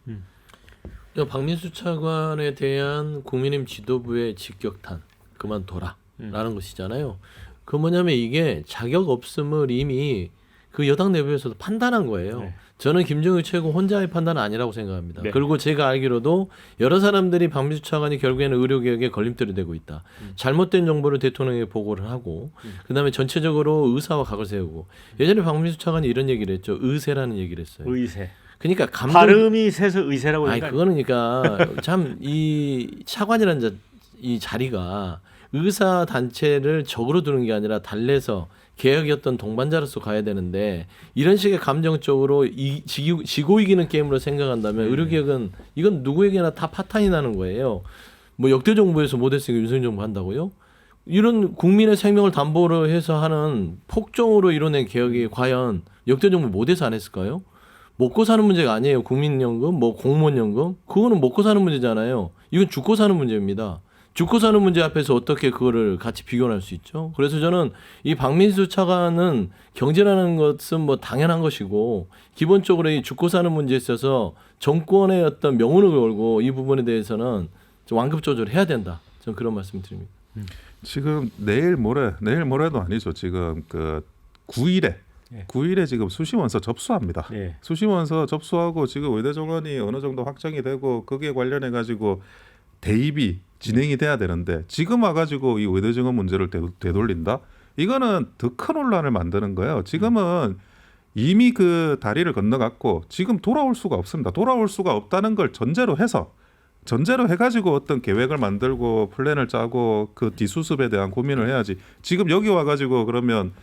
박민수 차관에 대한 국민의힘 지도부의 직격탄 그만둬라라는 것이잖아요. 그 뭐냐면 이게 자격 없음을 이미 그 여당 내부에서도 판단한 거예요. 네. 저는 김정일 최고 혼자의 판단은 아니라고 생각합니다. 네. 그리고 제가 알기로도 여러 사람들이 박민수 차관이 결국에는 의료개혁에 걸림돌이 되고 있다. 잘못된 정보를 대통령에게 보고를 하고 그다음에 전체적으로 의사와 각을 세우고 예전에 박민수 차관이 이런 얘기를 했죠. 의세라는 얘기를 했어요. 의세. 그러니까 감정 발음이 세서 의세라고 아니 그러니까 그거는 그러니까 참 이 차관이라는 이 자리가 의사 단체를 적으로 두는 게 아니라 달래서 개혁이었던 동반자로서 가야 되는데 이런 식의 감정적으로 지고 이기는 게임으로 생각한다면 의료개혁은 이건 누구에게나 다 파탄이 나는 거예요. 뭐 역대 정부에서 못했으니까 윤석열 정부 한다고요? 이런 국민의 생명을 담보로 해서 하는 폭정으로 이뤄낸 개혁이 과연 역대 정부 못해서 안 했을까요? 먹고 사는 문제가 아니에요. 국민연금, 뭐 공무원연금 그거는 먹고 사는 문제잖아요. 이건 죽고 사는 문제입니다. 죽고 사는 문제 앞에서 어떻게 그거를 같이 비교할 수 있죠? 그래서 저는 이 박민수 차관은 경제라는 것은 뭐 당연한 것이고 기본적으로 이 죽고 사는 문제에 있어서 정권의 어떤 명운을 걸고 이 부분에 대해서는 좀 완급 조절해야 된다. 저는 그런 말씀드립니다. 지금 내일 모레도 아니죠. 지금 그 9일에 지금 수시원서 접수합니다. 네. 수시원서 접수하고 지금 의대 정원이 어느 정도 확정이 되고 거기에 관련해 가지고 대입이 진행이 돼야 되는데 지금 와가지고 이 의대 정원 문제를 되돌린다? 이거는 더 큰 혼란을 만드는 거예요. 지금은 이미 그 다리를 건너갔고 지금 돌아올 수가 없습니다. 돌아올 수가 없다는 걸 전제로 해서 전제로 해가지고 어떤 계획을 만들고 플랜을 짜고 그 뒤수습에 대한 고민을 해야지. 지금 여기 와가지고 그러면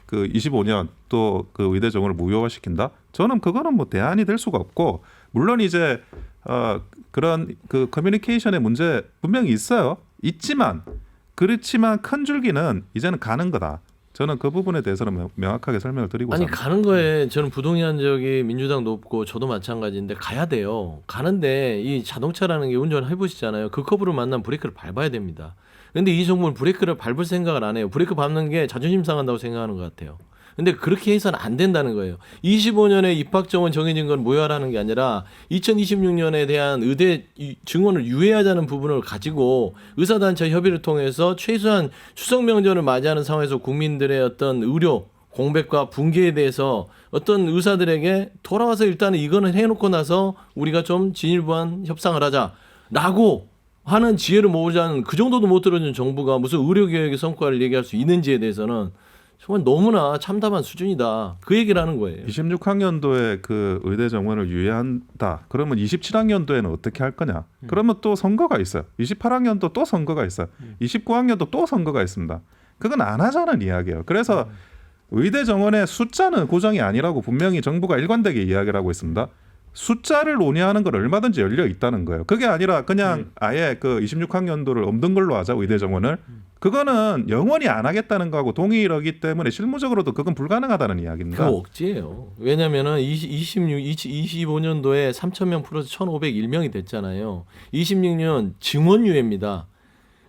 그 25년 또 그 의대 정원을 무효화시킨다? 저는 그거는 뭐 대안이 될 수가 없고, 물론 이제 그런 그 커뮤니케이션의 문제 분명히 있어요. 있지만 그렇지만 큰 줄기는 이제는 가는 거다. 저는 그 부분에 대해서는 명확하게 설명을 드리고 아니 있습니다. 가는 거에 저는 부동산 지역이 민주당 높고 저도 마찬가지인데 가야 돼요. 가는데 이 자동차라는 게 운전을 해보시잖아요. 그 커브를 만나면 브레이크를 밟아야 됩니다. 근데 이 정부는 브레이크를 밟을 생각을 안 해요. 브레이크 밟는 게 자존심 상한다고 생각하는 것 같아요. 근데 그렇게 해서는 안 된다는 거예요. 25년에 입학 정원 정해진 건 무효화라는 게 아니라 2026년에 대한 의대 증원을 유예하자는 부분을 가지고 의사단체 협의를 통해서 최소한 추석 명절을 맞이하는 상황에서 국민들의 어떤 의료 공백과 붕괴에 대해서 어떤 의사들에게 돌아와서 일단은 이거는 해놓고 나서 우리가 좀 진일보한 협상을 하자라고 하는 지혜를 모으자는, 그 정도도 못 들어준 정부가 무슨 의료개혁의 성과를 얘기할 수 있는지에 대해서는 정말 너무나 참담한 수준이다. 그 얘기를 하는 거예요. 26학년도에 그 의대 정원을 유예한다. 그러면 27학년도에는 어떻게 할 거냐? 그러면 또 선거가 있어요. 28학년도 또 선거가 있어요. 29학년도 또 선거가 있습니다. 그건 안 하자는 이야기예요. 그래서 의대 정원의 숫자는 고정이 아니라고 분명히 정부가 일관되게 이야기를 하고 있습니다. 숫자를 논의하는 건 얼마든지 열려 있다는 거예요. 그게 아니라 그냥 아예 그 26학년도를 없는 걸로 하자, 의대 정원을. 그거는 영원히 안 하겠다는 거하고 동일하기 때문에 실무적으로도 그건 불가능하다는 이야기입니다. 그거 억지예요. 왜냐면은 25년도에 3,000명 플러스 1,501명이 됐잖아요. 26년 증원유예입니다.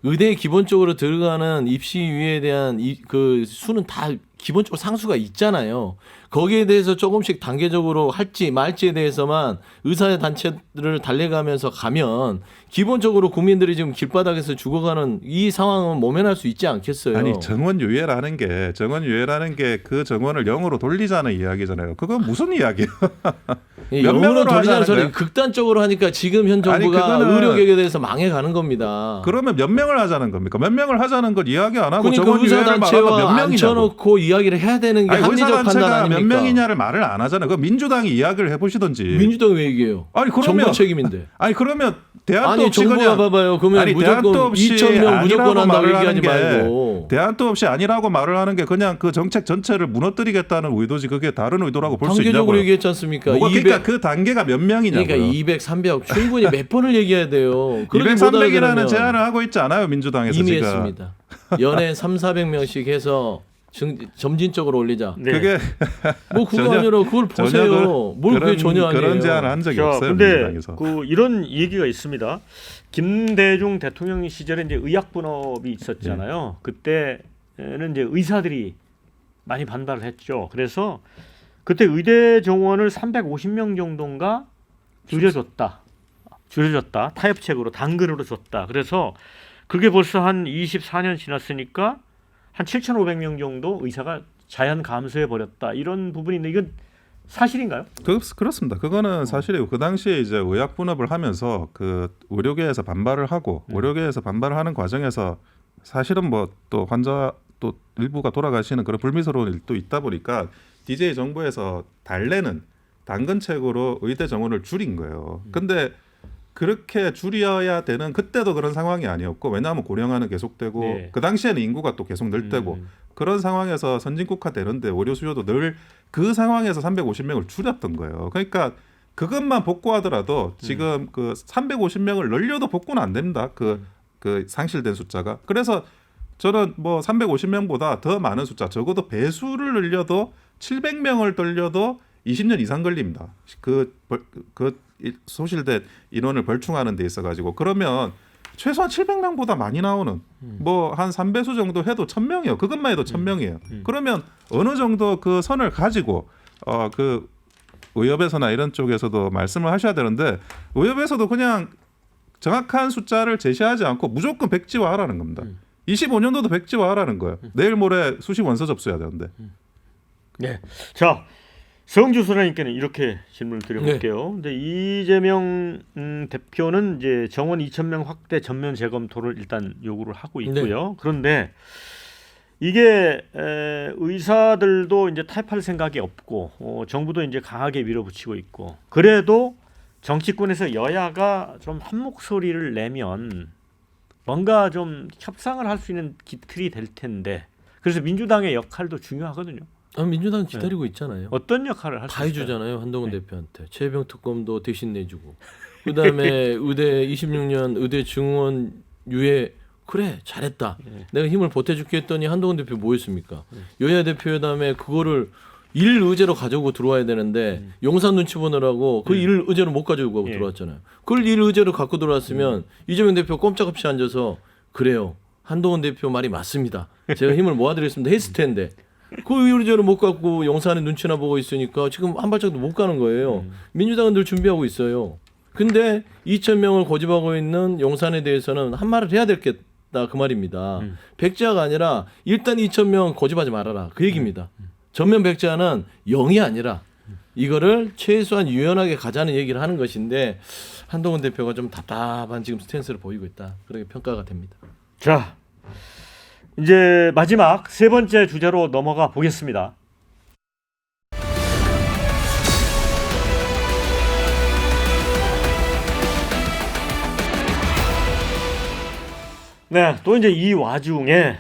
의대에 기본적으로 들어가는 입시유예에 대한 그 수는 다 기본적으로 상수가 있잖아요. 거기에 대해서 조금씩 단계적으로 할지 말지에 대해서만 의사단체를 달래가면서 가면 기본적으로 국민들이 지금 길바닥에서 죽어가는 이 상황은 모면할 수 있지 않겠어요. 아니 정원 유예라는 게 그 정원을 0으로 돌리자는 이야기잖아요. 그건 무슨 이야기예요? 영으로 돌리자는 하자는 소리 거예요? 극단적으로 하니까 지금 현 아니, 정부가 그거는- 의료개혁에 대해서 망해가는 겁니다. 그러면 몇 명을 하자는 겁니까? 몇 명을 하자는 걸 이야기 안 하고 그러니까 정원 유예를 말하면 몇 의사단체와 명이냐고. 앉혀놓고 이야기를 해야 되는 게 아니, 합리적 판단 의사단체가 아닙니까? 몇 명이냐를 말을 안 하잖아요. 그 민주당이 이야기를 해보시든지. 민주당이 왜 얘기해요? 아니 그러면 정부 책임인데. 아니 그러면 대안도 아니 없이 정부가 그냥 봐봐요. 그러면 아니, 무조건 대안도 없이 2,000명 무조건 아니라고 한다고 말을 얘기하지 하는 게 말고. 대안도 없이 아니라고 말을 하는 게 그냥 그 정책 전체를 무너뜨리겠다는 의도지, 그게 다른 의도라고 볼 수 단계적으로 있냐고요. 얘기했지 않습니까? 뭐가 그러니까 그 단계가 몇 명이냐고요. 그러니까 200, 300 충분히 몇 번을 얘기해야 돼요. 200, 300이라는 제안을 하고 있지 않아요, 민주당에서 이미 지금. 했습니다. 연에 3, 400명씩 해서 점진적으로 올리자. 네. 그게 뭐 그거 전혀- 아니라 그걸 보세요. 뭘 그게 전혀 아니에요. 그런 제안을 한 적이 자, 없어요, 근데 민주당에서. 그 이런 얘기가 있습니다. 김대중 대통령 시절에 이제 의학분업이 있었잖아요. 그때는 이제 의사들이 많이 반발을 했죠. 그래서 그때 의대 정원을 350명 정도인가 줄여줬다. 타협책으로 당근으로 줬다. 그래서 그게 벌써 한 24년 지났으니까 한 7,500명 정도 의사가 자연 감소해 버렸다. 이런 부분이 있는데 이건 사실인가요? 그렇습니다. 그거는 사실이고, 그 당시에 이제 의학 분업을 하면서 그 의료계에서 반발을 하고 의료계에서 반발을 하는 과정에서 사실은 뭐 또 환자 또 일부가 돌아가시는 그런 불미스러운 일도 있다 보니까 DJ 정부에서 달래는 당근책으로 의대 정원을 줄인 거예요. 근데 그렇게 줄여야 되는 그때도 그런 상황이 아니었고, 왜냐하면 고령화는 계속되고 네. 그 당시에는 인구가 또 계속 늘 때고 그런 상황에서 선진국화 되는데 의료 수요도 늘 그 상황에서 350명을 줄였던 거예요. 그러니까 그것만 복구하더라도 지금 그 350명을 늘려도 복구는 안 됩니다. 그 상실된 숫자가. 그래서 저는 뭐 350명보다 더 많은 숫자, 적어도 배수를 늘려도 700명을 늘려도 20년 이상 걸립니다. 그 소실된 인원을 벌충하는 데 있어 가지고. 그러면 최소한 700명보다 많이 나오는 뭐 한 3배수 정도 해도 1,000명이에요. 그것만 해도 1,000명이에요. 그러면 어느 정도 그 선을 가지고 그 의협에서나 이런 쪽에서도 말씀을 하셔야 되는데, 의협에서도 그냥 정확한 숫자를 제시하지 않고 무조건 백지화하라는 겁니다. 25년도도 백지화하라는 거예요. 내일 모레 수시 원서 접수해야 되는데. 네. 자, 성주 소장님께는 이렇게 질문을 드려볼게요. 근데 이재명 대표는 이제 정원 2,000명 확대 전면 재검토를 일단 요구를 하고 있고요. 그런데 이게 의사들도 이제 타협할 생각이 없고 정부도 이제 강하게 밀어붙이고 있고, 그래도 정치권에서 여야가 좀 한 목소리를 내면 뭔가 좀 협상을 할 수 있는 기틀이 될 텐데 그래서 민주당의 역할도 중요하거든요. 민주당 기다리고 있잖아요. 어떤 역할을 할 수 다 있을까요? 해주잖아요. 한동훈 네. 대표한테 최병 특검도 대신 내주고 그다음에 의대 26년 의대 증원 유예 그래 잘했다. 네. 내가 힘을 보태줄게 했더니 한동훈 대표 뭐 했습니까? 여야 대표회담에 그거를 일 의제로 가져오고 들어와야 되는데 용산 눈치 보느라고 그 일 의제로 못 가져오고 예. 들어왔잖아요. 그걸 일 의제로 갖고 들어왔으면 이재명 대표 꼼짝없이 앉아서 그래요. 한동훈 대표 말이 맞습니다. 제가 힘을 모아드리겠습니다 했을 텐데 그 의제로 못 갖고 용산에 눈치나 보고 있으니까 지금 한 발짝도 못 가는 거예요. 민주당은 늘 준비하고 있어요. 근데 2,000명을 고집하고 있는 용산에 대해서는 한 말을 해야 되겠다 그 말입니다. 백지화가 아니라 일단 2,000명 고집하지 말아라 그 얘기입니다. 전면 백지화는 0이 아니라 이거를 최소한 유연하게 가자는 얘기를 하는 것인데 한동훈 대표가 좀 답답한 지금 스탠스를 보이고 있다. 그렇게 평가가 됩니다. 자, 이제 마지막 세 번째 주제로 넘어가 보겠습니다. 네, 또 이제 이 와중에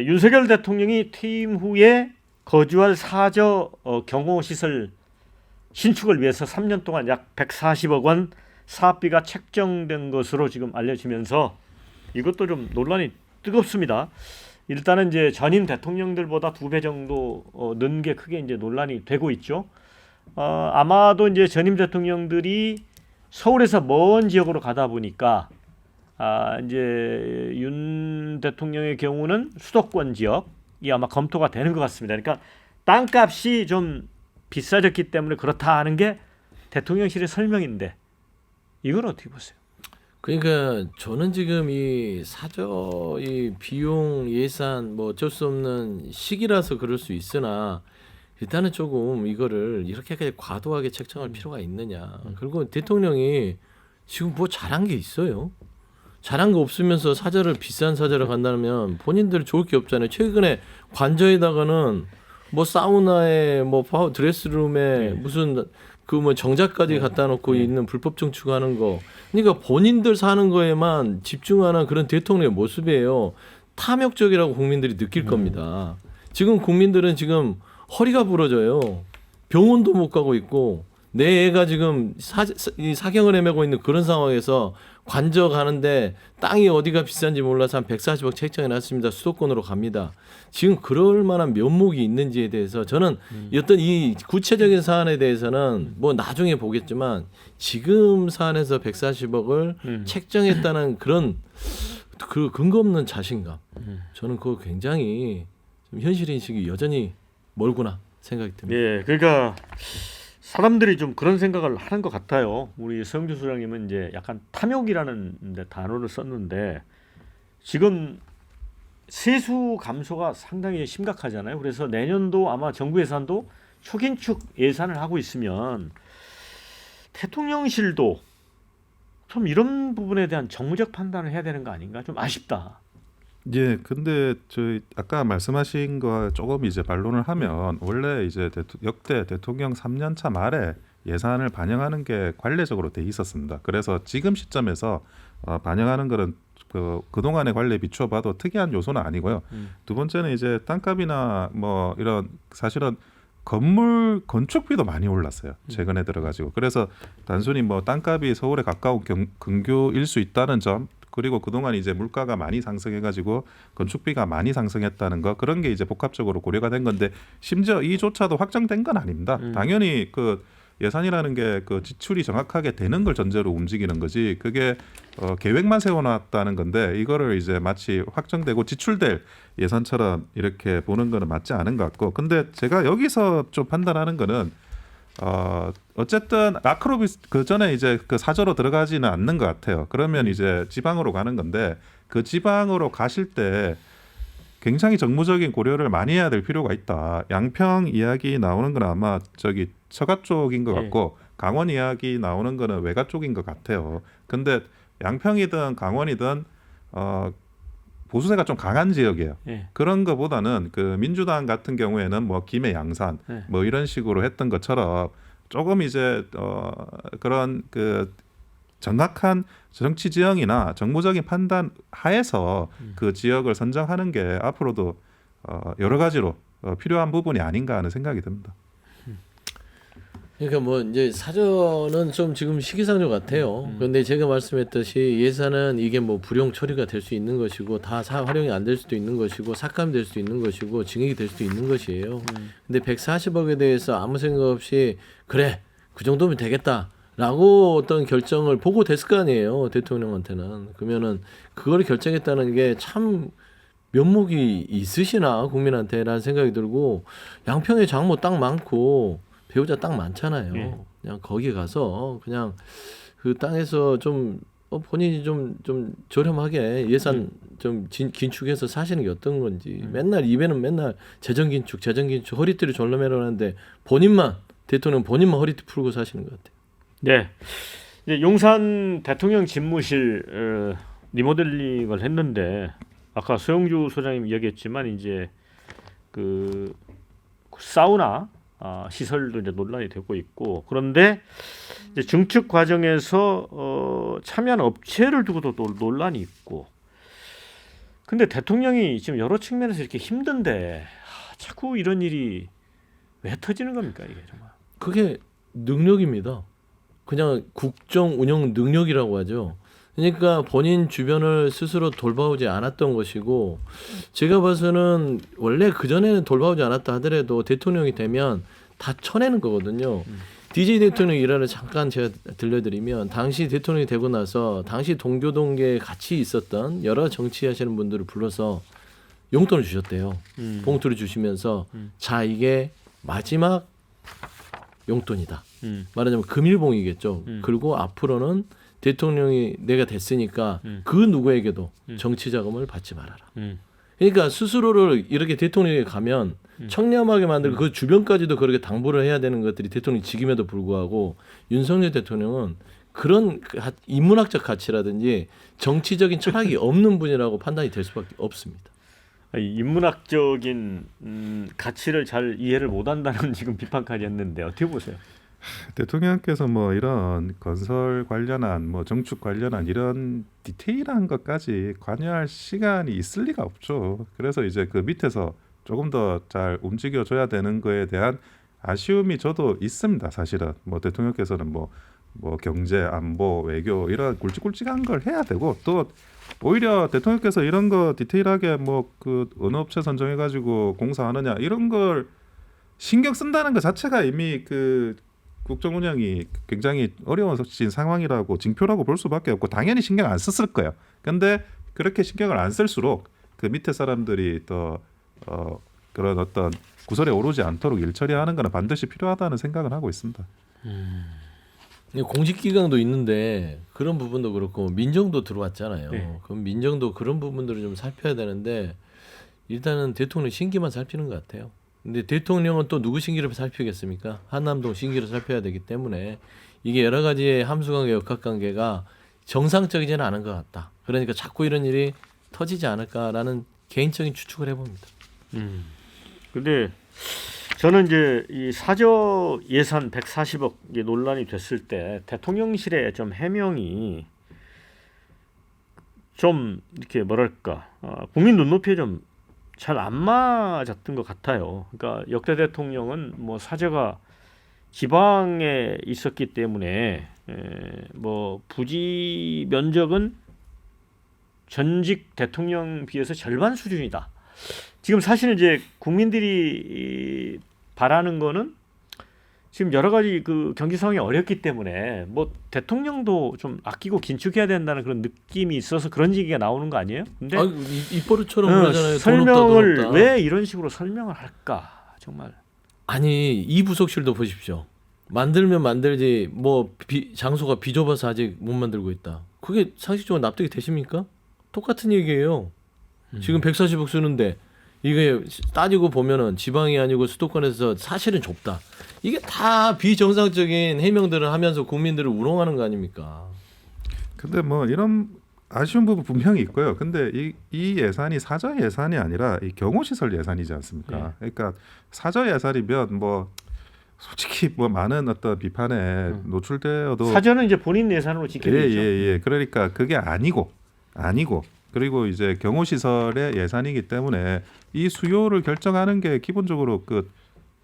윤석열 대통령이 퇴임 후에 거주할 사저 경호 시설 신축을 위해서 3년 동안 약 140억 원 사업비가 책정된 것으로 지금 알려지면서 이것도 좀 논란이 뜨겁습니다. 일단은 이제 전임 대통령들보다 2배 정도 는 게 크게 이제 논란이 되고 있죠. 아마도 이제 전임 대통령들이 서울에서 먼 지역으로 가다 보니까 이제 윤 대통령의 경우는 수도권 지역이 아마 검토가 되는 것 같습니다. 그러니까 땅값이 좀 비싸졌기 때문에 그렇다 하는 게 대통령실의 설명인데 이건 어떻게 보세요? 그러니까 저는 지금 이 사저 이 비용 예산 뭐 어쩔 수 없는 시기라서 그럴 수 있으나 일단은 조금 이거를 이렇게까지 과도하게 책정할 필요가 있느냐. 그리고 대통령이 지금 뭐 잘한 게 있어요. 잘한 거 없으면서 사저를 비싼 사저를 간다면 본인들 좋을 게 없잖아요. 최근에 관저에다가는 뭐 사우나에 뭐 드레스룸에 무슨 그 뭐 정자까지 갖다 놓고 있는 불법 증축하는 거. 그러니까 본인들 사는 거에만 집중하는 그런 대통령의 모습이에요. 탐욕적이라고 국민들이 느낄 겁니다. 지금 국민들은 지금 허리가 부러져요. 병원도 못 가고 있고 내 애가 지금 사경을 헤매고 있는 그런 상황에서 관저 가는데 땅이 어디가 비싼지 몰라서 한 140억 책정해 놨습니다. 수도권으로 갑니다. 지금 그럴 만한 면목이 있는지에 대해서 저는 어떤 이 구체적인 사안에 대해서는 뭐 나중에 보겠지만 지금 사안에서 140억을 책정했다는 그런 그 근거 없는 자신감. 저는 그거 굉장히 좀 현실 인식이 여전히 멀구나 생각이 듭니다. 예, 그러니까 사람들이 좀 그런 생각을 하는 것 같아요. 우리 서영주 소장님은 이제 약간 탐욕이라는 단어를 썼는데 지금 세수 감소가 상당히 심각하잖아요. 그래서 내년도 아마 정부 예산도 초긴축 예산을 하고 있으면 대통령실도 좀 이런 부분에 대한 정무적 판단을 해야 되는 거 아닌가? 좀 아쉽다. 예, 근데 저희 아까 말씀하신 거 조금 이제 반론을 하면 원래 이제 역대 대통령 3년차 말에 예산을 반영하는 게 관례적으로 돼 있었습니다. 그래서 지금 시점에서 반영하는 거는 그동안의 관례에 비추어 봐도 특이한 요소는 아니고요. 두 번째는 이제 땅값이나 뭐 이런 사실은 건물 건축비도 많이 올랐어요. 최근에 들어가지고. 그래서 단순히 뭐 땅값이 서울에 가까운 근교일 수 있다는 점, 그리고 그동안 이제 물가가 많이 상승해가지고 건축비가 많이 상승했다는 거, 그런 게 이제 복합적으로 고려가 된 건데 심지어 이조차도 확정된 건 아닙니다. 당연히 그 예산이라는 게 그 지출이 정확하게 되는 걸 전제로 움직이는 거지, 그게 계획만 세워놨다는 건데 이거를 이제 마치 확정되고 지출될 예산처럼 이렇게 보는 거는 맞지 않은 것 같고, 근데 제가 여기서 좀 판단하는 거는 어쨌든 마크로비스 그 전에 이제 그 사저로 들어가지는 않는 것 같아요. 그러면 이제 지방으로 가는 건데 그 지방으로 가실 때 굉장히 정무적인 고려를 많이 해야 될 필요가 있다. 양평 이야기 나오는 건 아마 저기 처가 쪽인 것 같고 강원 이야기 나오는 거는 외가 쪽인 것 같아요. 근데 양평이든 강원이든 보수세가 좀 강한 지역이에요. 그런 거보다는 그 민주당 같은 경우에는 뭐 김해 양산 뭐 이런 식으로 했던 것처럼 조금 이제 그런 그 정확한 정치 지형이나 정무적인 판단 하에서 그 지역을 선정하는 게 앞으로도 여러 가지로 필요한 부분이 아닌가 하는 생각이 듭니다. 그러니까 뭐 이제 사전은 좀 지금 시기상조 같아요. 그런데 제가 말씀했듯이 예산은 이게 뭐 불용 처리가 될 수 있는 것이고 다 활용이 안 될 수도 있는 것이고 삭감이 될 수도 있는 것이고 증액이 될 수도 있는 것이에요. 근데 140억에 대해서 아무 생각 없이 그래 그 정도면 되겠다라고 어떤 결정을 보고 됐을 거 아니에요. 대통령한테는. 그러면은 그걸 결정했다는 게 참 면목이 있으시나 국민한테라는 생각이 들고 양평에 장모 땅 많고 배우자 땅 많잖아요. 예. 그냥 거기 가서 그냥 그 땅에서 좀 본인이 좀 저렴하게 예산 좀 긴축해서 사시는 게 어떤 건지. 맨날 입에는 맨날 재정 긴축 허리띠를 졸라매라는데 대통령 본인만 허리띠 풀고 사시는 것 같아요. 네. 이제 용산 대통령 집무실 리모델링을 했는데 아까 소영주 소장님 이야기했지만 이제 그 사우나 시설도 이제 논란이 되고 있고 그런데 이제 증축 과정에서 참여한 업체를 두고도 또 논란이 있고 근데 대통령이 지금 여러 측면에서 이렇게 힘든데 자꾸 이런 일이 왜 터지는 겁니까 이게 정말? 그게 능력입니다. 그냥 국정 운영 능력이라고 하죠. 그러니까 본인 주변을 스스로 돌봐오지 않았던 것이고 제가 봐서는 원래 그전에는 돌봐오지 않았다 하더라도 대통령이 되면 다 쳐내는 거거든요. DJ 대통령 일화를 잠깐 제가 들려드리면 당시 대통령이 되고 나서 당시 동교 동계에 같이 있었던 여러 정치하시는 분들을 불러서 용돈을 주셨대요. 봉투를 주시면서 자 이게 마지막 용돈이다. 말하자면 금일봉이겠죠. 그리고 앞으로는 대통령이 내가 됐으니까 그 누구에게도 정치 자금을 받지 말아라. 그러니까 스스로를 이렇게 대통령에 가면 청렴하게 만들고 그 주변까지도 그렇게 당부를 해야 되는 것들이 대통령이 직임에도 불구하고 윤석열 대통령은 그런 인문학적 가치라든지 정치적인 철학이 없는 분이라고 판단이 될 수밖에 없습니다. 인문학적인 가치를 잘 이해를 못한다는 지금 비판까지 했는데 어떻게 보세요? 대통령께서 뭐 이런 건설 관련한 뭐 정축 관련한 이런 디테일한 것까지 관여할 시간이 있을 리가 없죠. 그래서 이제 그 밑에서 조금 더 잘 움직여줘야 되는 거에 대한 아쉬움이 저도 있습니다. 사실은 뭐 대통령께서는 뭐 경제, 안보, 외교 이런 굵직굵직한 걸 해야 되고 또 오히려 대통령께서 이런 거 디테일하게 뭐 그 어느 업체 선정해가지고 공사하느냐 이런 걸 신경 쓴다는 것 자체가 이미 그 국정 운영이 굉장히 어려워진 상황이라고 징표라고 볼 수밖에 없고 당연히 신경 안 썼을 거예요. 근데 그렇게 신경을 안 쓸수록 그 밑에 사람들이 더 그런 어떤 구설에 오르지 않도록 일 처리하는 것은 반드시 필요하다는 생각을 하고 있습니다. 공직기강도 있는데 그런 부분도 그렇고 민정도 들어왔잖아요. 네. 그럼 민정도 그런 부분들을 좀 살펴야 되는데 일단은 대통령 신기만 살피는 것 같아요. 근데 대통령은 또 누구 신기를 살피겠습니까? 한남동 신기를 살펴야 되기 때문에 이게 여러 가지의 함수관계, 역학관계가 정상적이지는 않은 것 같다. 그러니까 자꾸 이런 일이 터지지 않을까라는 개인적인 추측을 해봅니다. 근데 저는 이제 이 사저 예산 140억 논란이 됐을 때 대통령실의 좀 해명이 좀 이렇게 뭐랄까 국민 눈높이에 좀 잘 안 맞았던 것 같아요. 그러니까 역대 대통령은 뭐 사저가 지방에 있었기 때문에 뭐 부지 면적은 전직 대통령 비해서 절반 수준이다. 지금 사실 이제 국민들이 바라는 거는 지금 여러 가지 그 경제 상황이 어렵기 때문에 뭐 대통령도 좀 아끼고 긴축해야 된다는 그런 느낌이 있어서 그런 얘기가 나오는 거 아니에요? 근데 입버릇처럼 그러잖아요. 설명을 돈 없다. 왜 이런 식으로 설명을 할까? 정말. 아니 이 부속실도 보십시오. 만들면 만들지 뭐 장소가 비좁아서 아직 못 만들고 있다. 그게 상식적으로 납득이 되십니까? 똑같은 얘기예요. 지금 140억 쓰는데 이게 따지고 보면은 지방이 아니고 수도권에서 사실은 좁다. 이게 다 비정상적인 해명들을 하면서 국민들을 우롱하는 거 아닙니까? 근데 뭐 이런 아쉬운 부분 분명히 있고요. 근데 이 예산이 사저 예산이 아니라 이 경호시설 예산이지 않습니까? 네. 그러니까 사저 예산이면 뭐 솔직히 뭐 많은 어떤 비판에 노출되어도 사전은 이제 본인 예산으로 지켜져 있죠. 예. 그러니까 그게 아니고 그리고 이제 경호시설의 예산이기 때문에 이 수요를 결정하는 게 기본적으로 그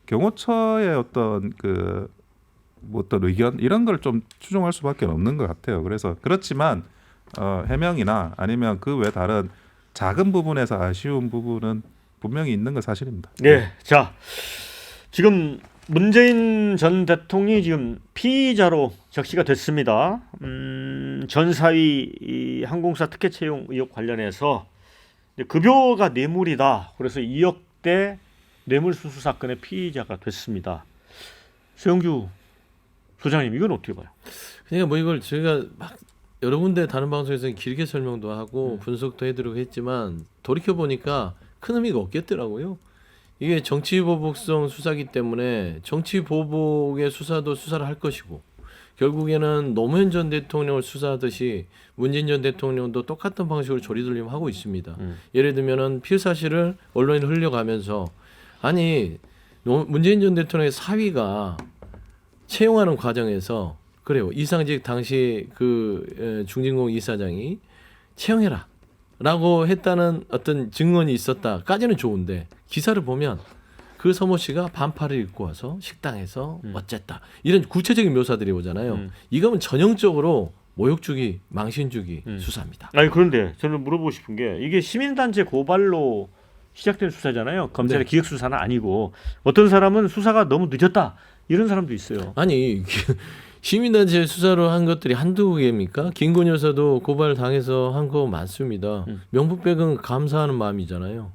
경호처의 어떤 그 뭐 어떤 의견 이런 걸 좀 추종할 수밖에 없는 것 같아요. 그래서 그렇지만 해명이나 아니면 그 외 다른 작은 부분에서 아쉬운 부분은 분명히 있는 건 사실입니다. 네, 자 지금 문재인 전 대통령이 지금 피의자로 적시가 됐습니다. 전사위 이 항공사 특혜 채용 의혹 관련해서 이제 급여가 뇌물이다. 그래서 2억대 뇌물수수 사건의 피의자가 됐습니다. 최영주 소장님 이건 어떻게 봐요? 그러니까 뭐 이걸 제가 막 여러 군데 다른 방송에서 길게 설명도 하고 분석도 해드리고 했지만 돌이켜 보니까 큰 의미가 없겠더라고요. 이게 정치보복성 수사기 때문에 정치보복의 수사도 수사를 할 것이고 결국에는 노무현 전 대통령을 수사하듯이 문재인 전 대통령도 똑같은 방식으로 조리돌림 하고 있습니다. 예를 들면은 피의 사실을 언론에 흘려가면서 아니 문재인 전 대통령의 사위가 채용하는 과정에서 그래요. 이상직 당시 그 중진공 이사장이 채용해라라고 했다는 어떤 증언이 있었다까지는 좋은데 기사를 보면 그 서모 씨가 반팔을 입고 와서 식당에서 어쨌다 이런 구체적인 묘사들이 오잖아요. 이거는 전형적으로 모욕주기, 망신주기 수사입니다. 아니 그런데 저는 물어보고 싶은 게 이게 시민단체 고발로 시작된 수사잖아요. 검찰의 네. 기획 수사는 아니고 어떤 사람은 수사가 너무 늦었다 이런 사람도 있어요. 아니 시민단체 수사로 한 것들이 한두 개입니까? 김건희 여사도 고발 당해서 한 거 많습니다. 명분백은 감사하는 마음이잖아요.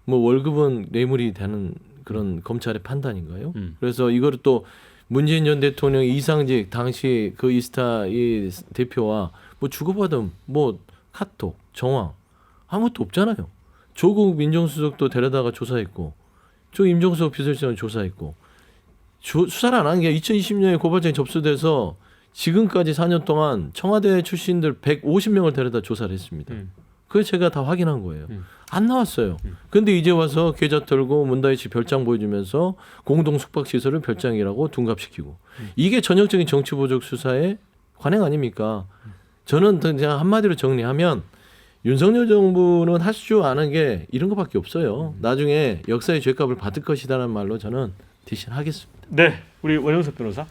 뭐 월급은 뇌물이 되는 그런 검찰의 판단인가요? 그래서 이거를 또 문재인 전 대통령 이상직 당시 그 이스타 이 대표와 뭐 주고받은 뭐 카톡, 정황 아무것도 없잖아요. 조국 민정수석도 데려다가 조사했고, 조 임종석 비서실장 조사했고. 수사를 안 한 게 2020년에 고발장이 접수돼서 지금까지 4년 동안 청와대 출신들 150명을 데려다 조사를 했습니다. 그걸 제가 다 확인한 거예요. 안 나왔어요. 근데 이제 와서 계좌 털고 문다이치 별장 보여주면서 공동 숙박시설을 별장이라고 둔갑시키고 이게 전형적인 정치보복 수사의 관행 아닙니까? 저는 그냥 한마디로 정리하면 윤석열 정부는 할 줄 아는 게 이런 것밖에 없어요. 나중에 역사의 죗값을 받을 것이라는 말로 저는 대신하겠습니다. 네, 우리 원영석 변호사.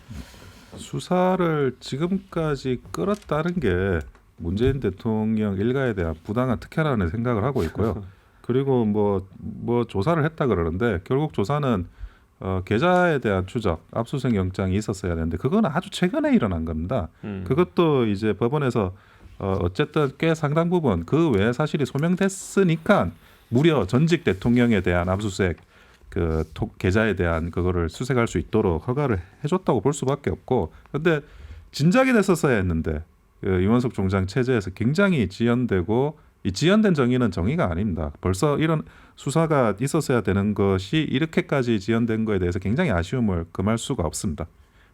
수사를 지금까지 끌었다는 게 문재인 대통령 일가에 대한 부당한 특혜라는 생각을 하고 있고요. 그리고 뭐 조사를 했다 그러는데 결국 조사는 계좌에 대한 추적, 압수수색 영장이 있었어야 되는데 그건 아주 최근에 일어난 겁니다. 그것도 이제 법원에서 어쨌든 꽤 상당 부분 그 외의 사실이 소명됐으니까 무려 전직 대통령에 대한 압수수색 그 계좌에 대한 그거를 수색할 수 있도록 허가를 해줬다고 볼 수밖에 없고, 근데 진작에 됐었어야 했는데 이원석 총장 체제에서 굉장히 지연되고 이 지연된 정의는 정의가 아닙니다. 벌써 이런 수사가 있었어야 되는 것이 이렇게까지 지연된 거에 대해서 굉장히 아쉬움을 금할 수가 없습니다.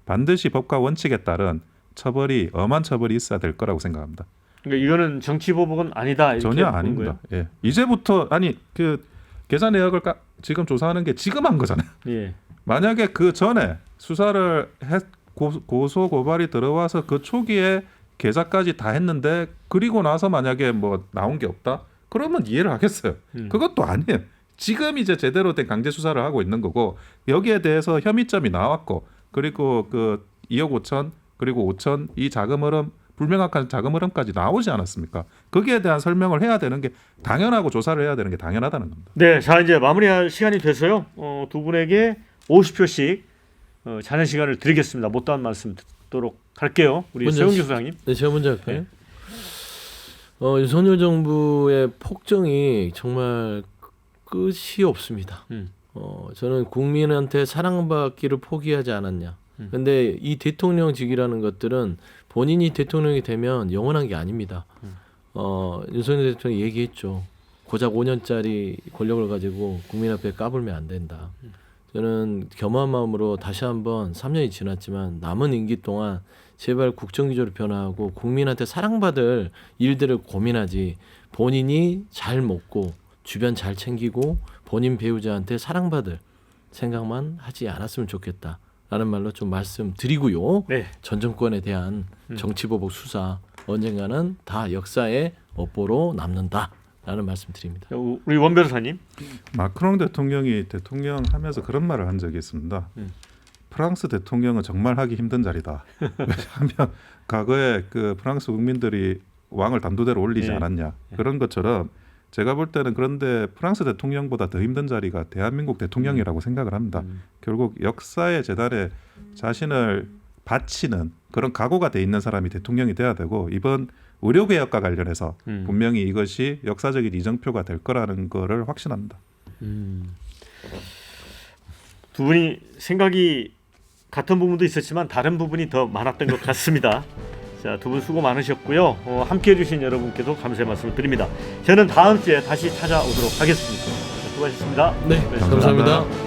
반드시 법과 원칙에 따른 처벌이 엄한 처벌이 있어야 될 거라고 생각합니다. 그러니까 이거는 정치 보복은 아니다 이렇게 전혀 보는 아닙니다. 거예요? 예. 이제부터 아니 그 계좌 내역을 지금 조사하는 게 지금 한 거잖아요. 예. 만약에 그 전에 수사를 고소 고발이 들어와서 그 초기에 계좌까지 다 했는데 그리고 나서 만약에 뭐 나온 게 없다? 그러면 이해를 하겠어요. 그것도 아니에요. 지금 이제 제대로 된 강제 수사를 하고 있는 거고 여기에 대해서 혐의점이 나왔고 그리고 그 2억 5천 그리고 5천 이 자금 흐름 불명확한 자금 흐름까지 나오지 않았습니까? 거기에 대한 설명을 해야 되는 게 당연하고 조사를 해야 되는 게 당연하다는 겁니다. 네, 자 이제 마무리할 시간이 돼서요. 두 분에게 50표씩 자는 시간을 드리겠습니다. 못다한 말씀 듣도록 할게요. 우리 최영주 소장님. 네, 제가 먼저 할까요? 윤석열 정부의 폭정이 정말 끝이 없습니다. 저는 국민한테 사랑받기를 포기하지 않았냐. 근데 이 대통령직이라는 것들은 본인이 대통령이 되면 영원한 게 아닙니다. 윤석열 대통령이 얘기했죠. 고작 5년짜리 권력을 가지고 국민 앞에 까불면 안 된다. 저는 겸허한 마음으로 다시 한번 3년이 지났지만 남은 임기 동안 제발 국정기조를 변화하고 국민한테 사랑받을 일들을 고민하지 본인이 잘 먹고 주변 잘 챙기고 본인 배우자한테 사랑받을 생각만 하지 않았으면 좋겠다. 라는 말로 좀 말씀드리고요. 네. 전 정권에 대한 정치보복 수사 언젠가는 다 역사의 업보로 남는다라는 말씀드립니다. 우리 원 변호사님. 마크롱 대통령이 대통령 하면서 그런 말을 한 적이 있습니다. 프랑스 대통령은 정말 하기 힘든 자리다. 왜냐하면 과거에 그 프랑스 국민들이 왕을 단도대로 올리지 예. 않았냐. 그런 것처럼 제가 볼 때는 그런데 프랑스 대통령보다 더 힘든 자리가 대한민국 대통령이라고 생각을 합니다. 결국 역사의 재단에 자신을 바치는 그런 각오가 돼 있는 사람이 대통령이 돼야 되고 이번 의료개혁과 관련해서 분명히 이것이 역사적인 이정표가 될 거라는 거를 확신합니다. 두 분이 생각이 같은 부분도 있었지만 다른 부분이 더 많았던 것 같습니다. 자, 두 분 수고 많으셨고요. 함께해 주신 여러분께도 감사의 말씀을 드립니다. 저는 다음 주에 다시 찾아오도록 하겠습니다. 수고하셨습니다. 네, 감사합니다.